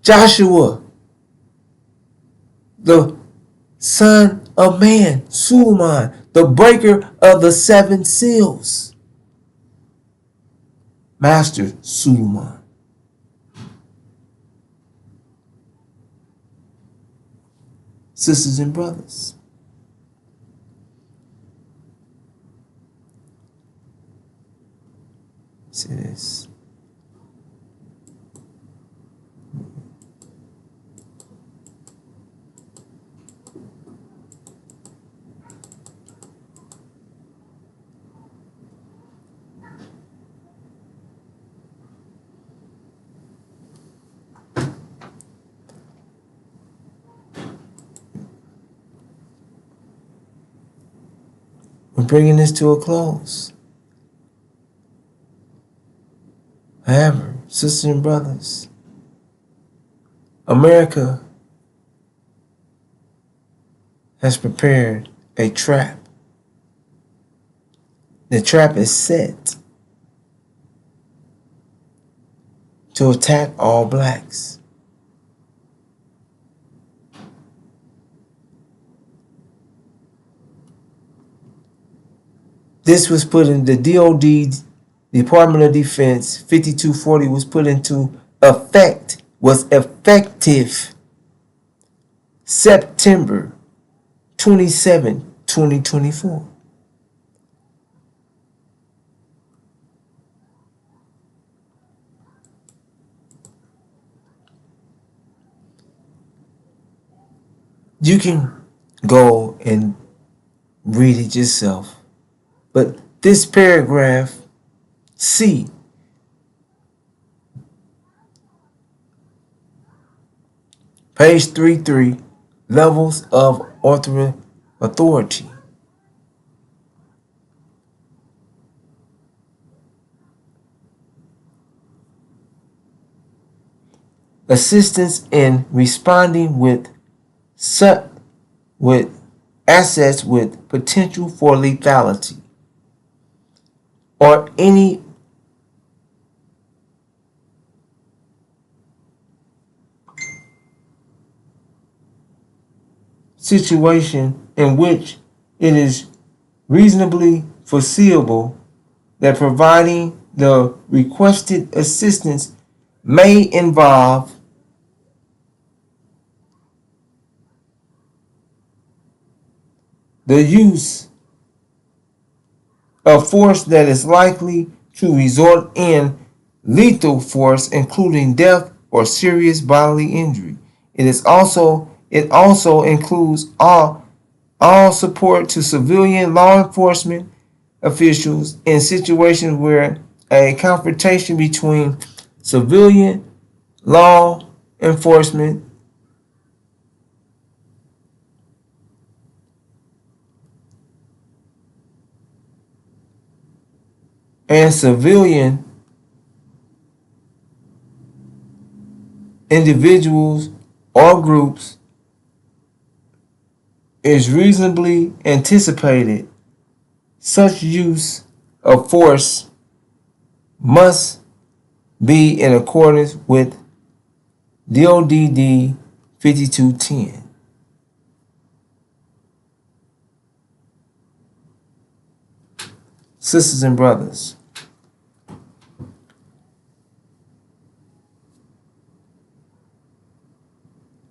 Joshua. the Son of Man, Suleiman, the breaker of the seven seals. Master Suleiman. Sisters and brothers, see this. We're bringing this to a close. However, sisters and brothers, America has prepared a trap. The trap is set to attack all blacks. This was put in the DOD, Department of Defense, 5240 was put into effect, was effective September 27, 2024. You can go and read it yourself. But this paragraph, C, page 33, levels of authority. Assistance in responding with assets with potential for lethality, or any situation in which it is reasonably foreseeable that providing the requested assistance may involve the use of force that is likely to result in lethal force, including death or serious bodily injury. It also includes all support to civilian law enforcement officials in situations where a confrontation between civilian law enforcement and civilian individuals or groups is reasonably anticipated. Such use of force must be in accordance with DODD 5210. Sisters and brothers,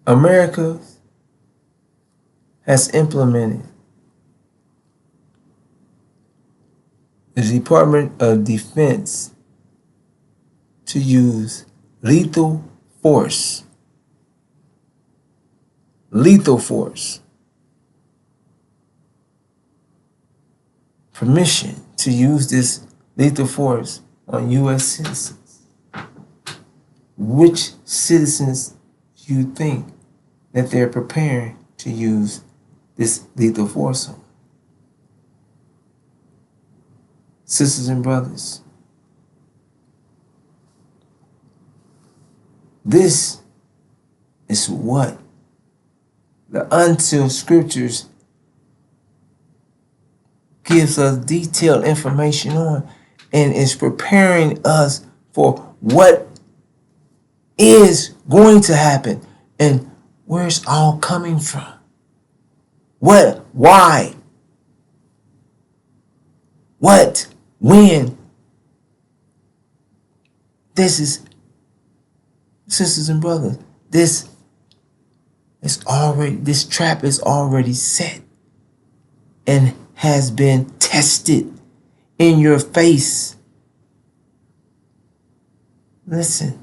America has implemented the Department of Defense to use lethal force. Lethal force. Permission to use this lethal force on U.S. citizens. Which citizens do you think that they're preparing to use this lethal force on? Sisters and brothers, this is what the unsealed scriptures gives us detailed information on, and is preparing us for what is going to happen and where it's all coming from. What? Why? What? When? This is, sisters and brothers, this trap is already set and has been tested in your face. Listen.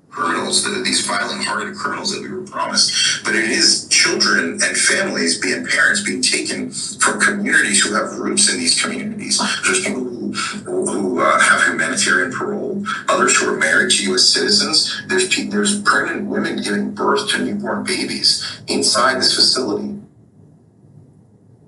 Criminals, these violent hearted criminals that we were promised, but it is children and families, parents being taken from communities who have roots in these communities. There's people who have humanitarian parole, others who are married to U.S. citizens. There's pregnant women giving birth to newborn babies inside this facility.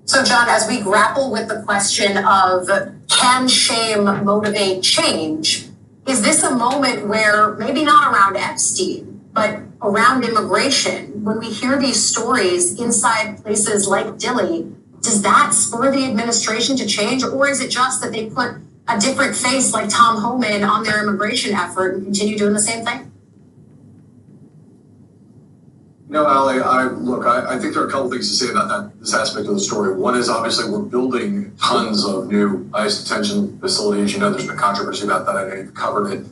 So, John, as we grapple with the question of can shame motivate change, is this a moment where, maybe not around Epstein, but around immigration, when we hear these stories inside places like Dilley, does that spur the administration to change? Or is it just that they put a different face like Tom Homan on their immigration effort and continue doing the same thing? No, Ali, I think there are a couple things to say about this aspect of the story. One is obviously we're building tons of new ICE detention facilities. You know, there's been controversy about that. I know you've covered it.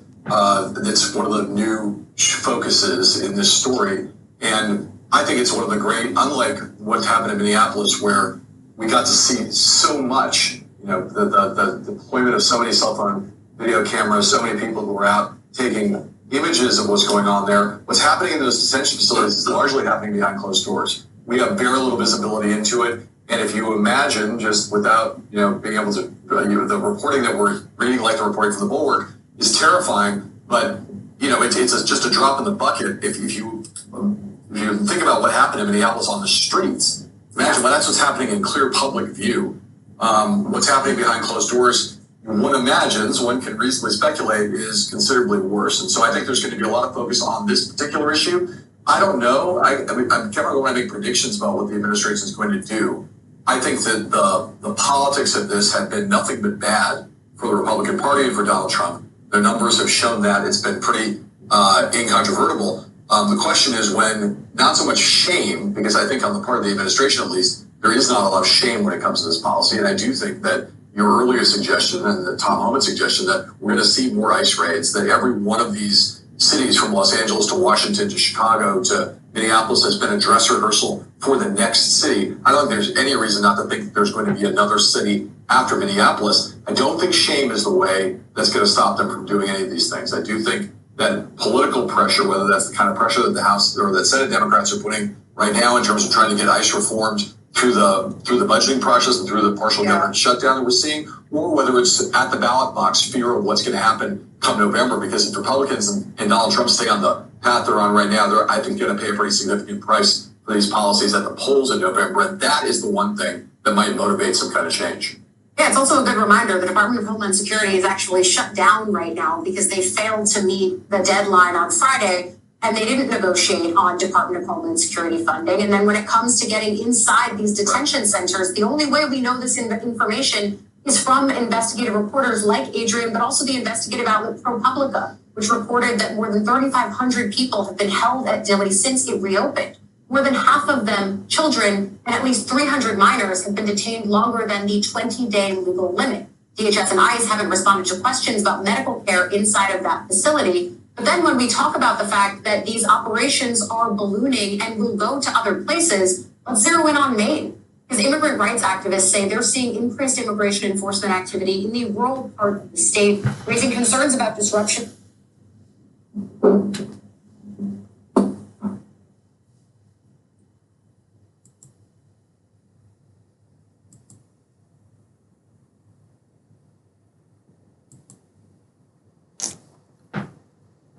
It's one of the new focuses in this story. And I think it's one of the great, unlike what happened in Minneapolis, where we got to see so much, you know, the deployment of so many cell phone video cameras, so many people who were out taking images of what's going on there. What's happening in those detention facilities is largely happening behind closed doors. We have very little visibility into it. And if you imagine, just without, you know, being able to, the reporting that we're reading, like the reporting from the Bulwark, is terrifying. But, you know, it's just a drop in the bucket. If you think about what happened in Minneapolis on the streets, imagine that's what's happening in clear public view. What's happening behind closed doors, one imagines, one can reasonably speculate, is considerably worse. And so I think there's going to be a lot of focus on this particular issue. I don't know. I mean, I'm never going to make predictions about what the administration is going to do. I think that the politics of this have been nothing but bad for the Republican Party and for Donald Trump. Their numbers have shown that. It's been pretty incontrovertible. The question is when, not so much shame, because I think on the part of the administration at least, there is not a lot of shame when it comes to this policy. And I do think that your earlier suggestion and the Tom Homan suggestion that we're going to see more ICE raids, that every one of these cities from Los Angeles to Washington to Chicago to Minneapolis has been a dress rehearsal for the next city. I don't think there's any reason not to think there's going to be another city after Minneapolis. I don't think shame is the way that's going to stop them from doing any of these things. I do think that political pressure, whether that's the kind of pressure that the House or that Senate Democrats are putting right now in terms of trying to get ICE reformed through the budgeting process and through the partial government shutdown that we're seeing, or whether it's at the ballot box fear of what's going to happen come November, because if Republicans and Donald Trump stay on the path they're on right now, they're, I think, going to pay a pretty significant price for these policies at the polls in November. And that is the one thing that might motivate some kind of change. Yeah, it's also a good reminder the Department of Homeland Security is actually shut down right now because they failed to meet the deadline on Friday and they didn't negotiate on Department of Homeland Security funding. And then when it comes to getting inside these detention centers, the only way we know this information is from investigative reporters like Adrian, but also the investigative outlet ProPublica, which reported that more than 3,500 people have been held at Dilley since it reopened. More than half of them children, and at least 300 minors have been detained longer than the 20-day legal limit. DHS and ICE haven't responded to questions about medical care inside of that facility. But then when we talk about the fact that these operations are ballooning and will go to other places, let's zero in on Maine. Because immigrant rights activists say they're seeing increased immigration enforcement activity in the rural part of the state, raising concerns about disruption.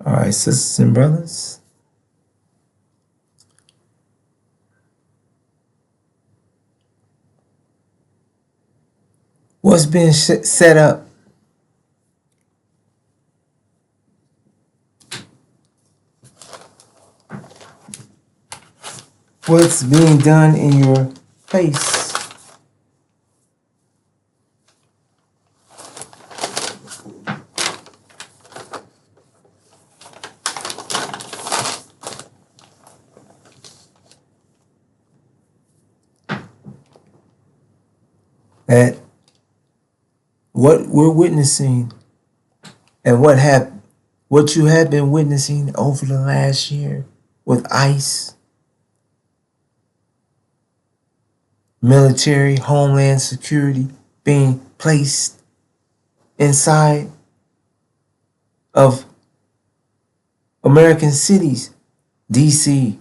All right, sisters and brothers. what's being set up. What's being done in your face. That what we're witnessing and what you have been witnessing over the last year with ICE, military, homeland security being placed inside of American cities, DC,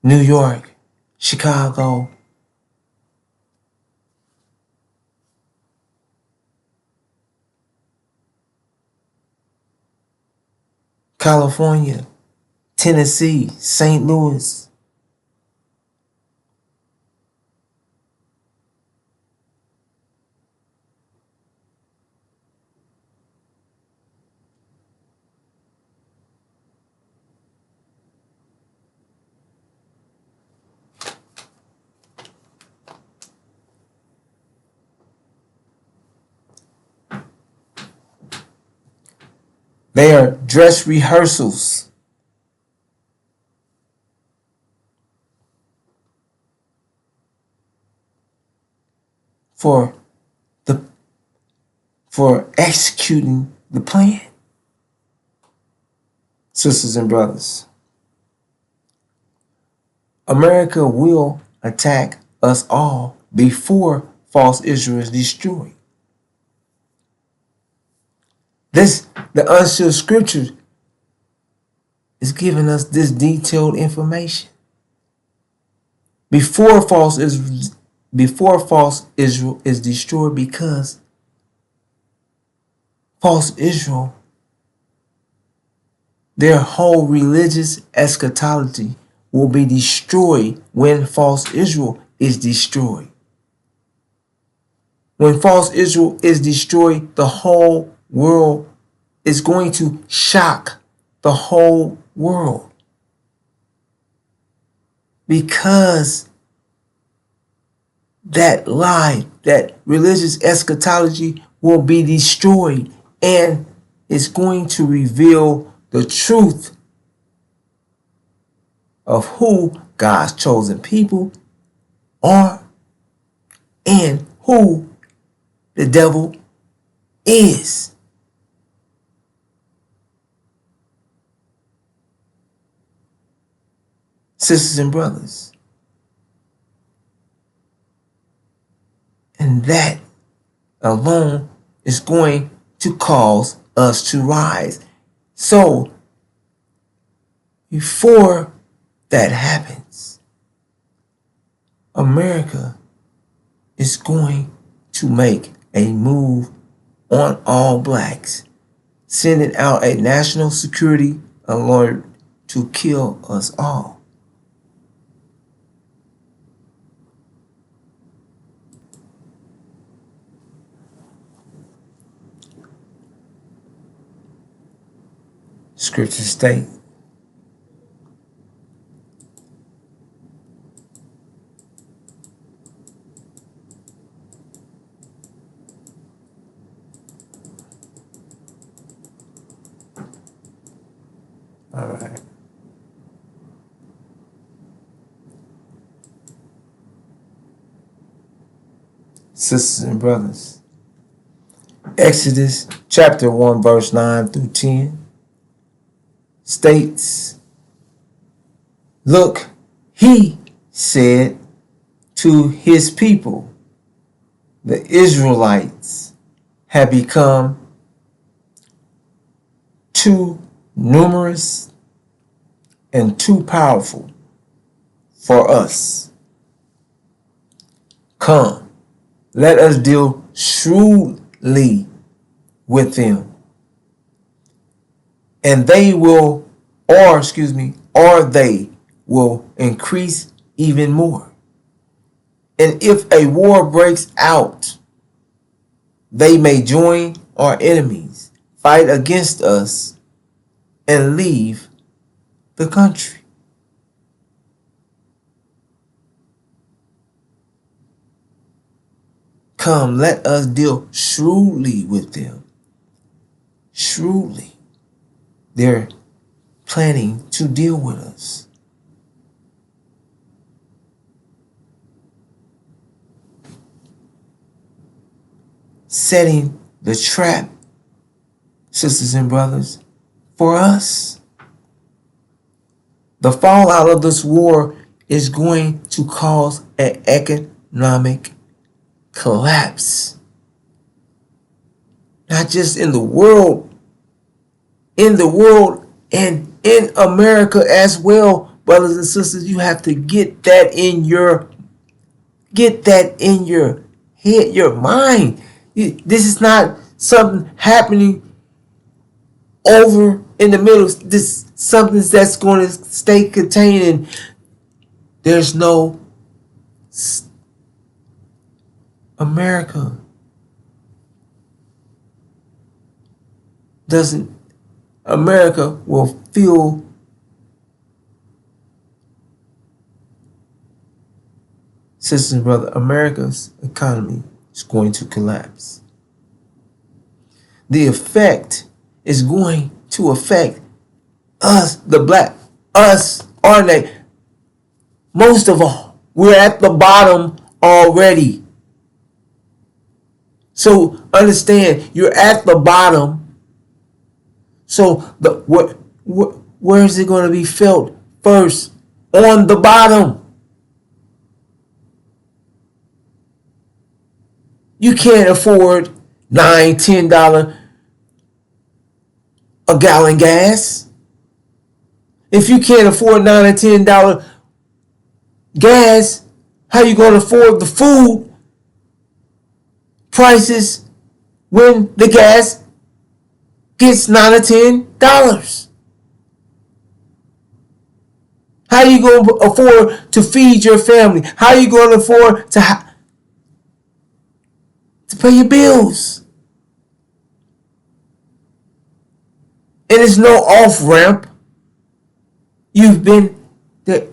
New York, Chicago, California, Tennessee, St. Louis. They are dress rehearsals for executing the plan. Sisters and brothers, America will attack us all before false Israel is destroyed. The unsealed scripture is giving us this detailed information. Before false Israel is destroyed, because false Israel, their whole religious eschatology will be destroyed when false Israel is destroyed. When false Israel is destroyed, the whole world is going to shock the whole world, because that lie, that religious eschatology will be destroyed, and it's going to reveal the truth of who God's chosen people are and who the devil is. Sisters and brothers, and that alone is going to cause us to rise. So before that happens, America is going to make a move on all blacks, sending out a national security alert to kill us all. Scripture state, all right. Sisters and brothers, Exodus chapter 1 verse 9 through 10 states, "Look, he said to his people, the Israelites have become too numerous and too powerful for us. Come, let us deal shrewdly with them, and they will, or they will increase even more. And if a war breaks out, they may join our enemies, fight against us, and leave the country. Come, let us deal shrewdly with them. Shrewdly. They're planning to deal with us. Setting the trap, sisters and brothers, for us. The fallout of this war is going to cause an economic collapse. Not just in the world and in America as well, brothers and sisters. You have to get that in your head, your mind. This is not something happening over in the middle. This is something that's going to stay contained, and there's no America will feel sisters and brothers, America's economy is going to collapse. The effect is going to affect us, our nation. Most of all, we're at the bottom already. So understand, you're at the bottom. So where is it going to be felt first? On the bottom. You can't afford $9, $10 a gallon gas. If you can't afford $9 or $10 gas, how you going to afford the food prices when the gas gets $9 or $10? How you going to afford to feed your family? How you going to afford to pay your bills? And there's no off ramp. You've been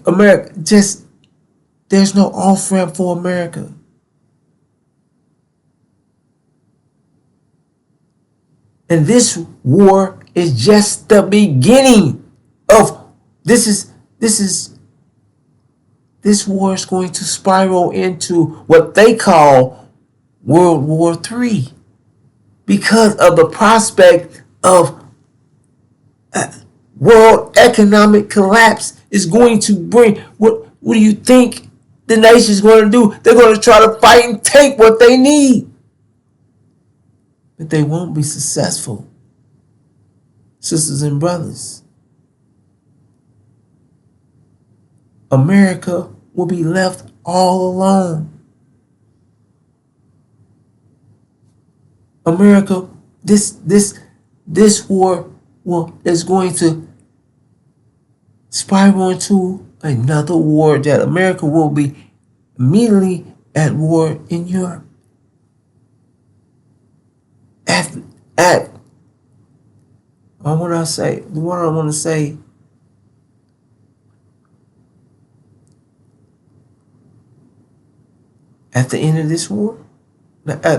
America. There's no off ramp for America. And this war is just the beginning of this war is going to spiral into what they call World War III because of the prospect of world economic collapse is going to bring. What do you think the nation's going to do? They're going to try to fight and take what they need. But they won't be successful. Sisters and brothers, America will be left all alone. America, this war is going to spiral into another war that America will be immediately at war in Europe. What I want to say. At the end of this war, I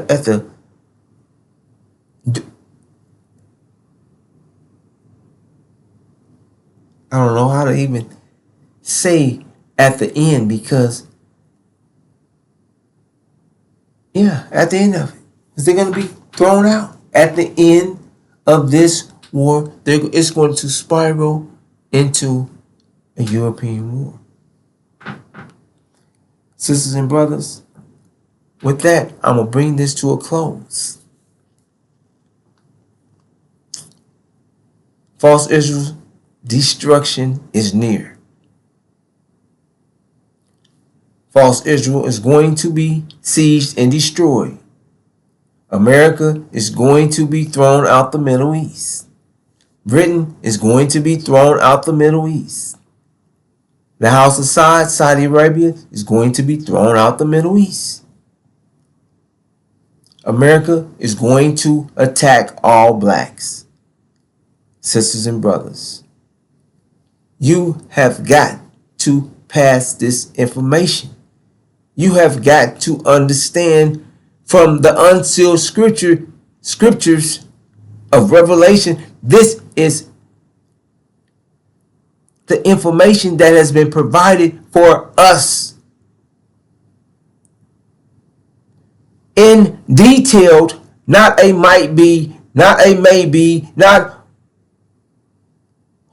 don't know how to even say at the end because, at the end of it, because they're going to be thrown out. At the end of this war, it's going to spiral into a European war. Sisters and brothers, with that, I'm going to bring this to a close. False Israel's destruction is near. False Israel is going to be sieged and destroyed. America is going to be thrown out the Middle East. Britain is going to be thrown out the Middle East. The House of Saud, Saudi Arabia, is going to be thrown out the Middle East. America is going to attack all blacks. Sisters and brothers, you have got to pass this information. You have got to understand from the unsealed scriptures of Revelation. This is the information that has been provided for us in detailed, not a might be, not a maybe, not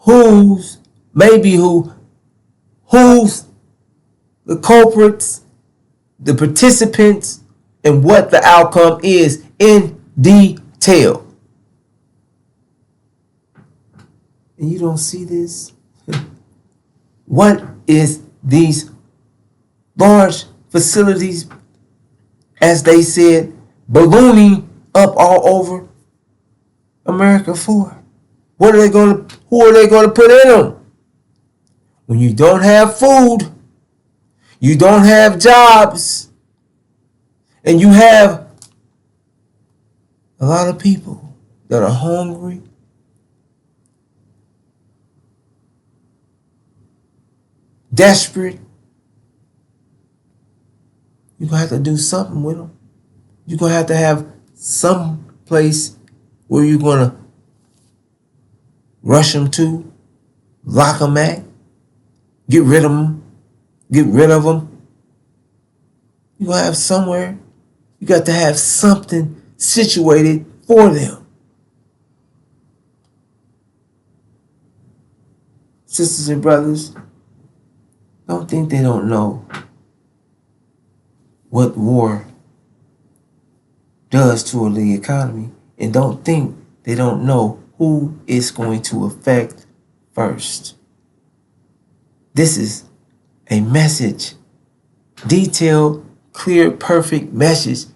who's maybe who's the culprits, the participants, and what the outcome is in detail. And you don't see this? What is these large facilities, as they said, ballooning up all over America for? Who are they going to put in them? When you don't have food, you don't have jobs, and you have a lot of people that are hungry, desperate, you're going to have to do something with them. You're going to have some place where you're going to rush them to, lock them at, get rid of them. You're going to have somewhere. You got to have something situated for them. Sisters and brothers, don't think they don't know what war does to the economy, and don't think they don't know who it's going to affect first. This is a message, detailed, clear, perfect message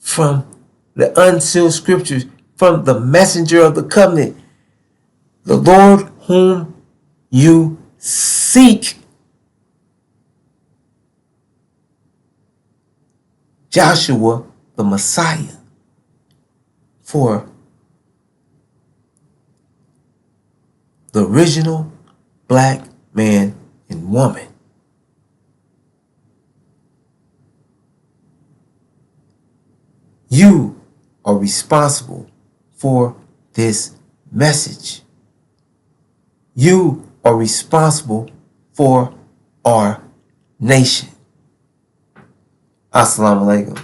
from the unsealed scriptures, from the messenger of the covenant, the Lord whom you seek, Joshua the Messiah, for the original black man and woman. You are responsible for this message. You are responsible for our nation. Assalamu alaikum.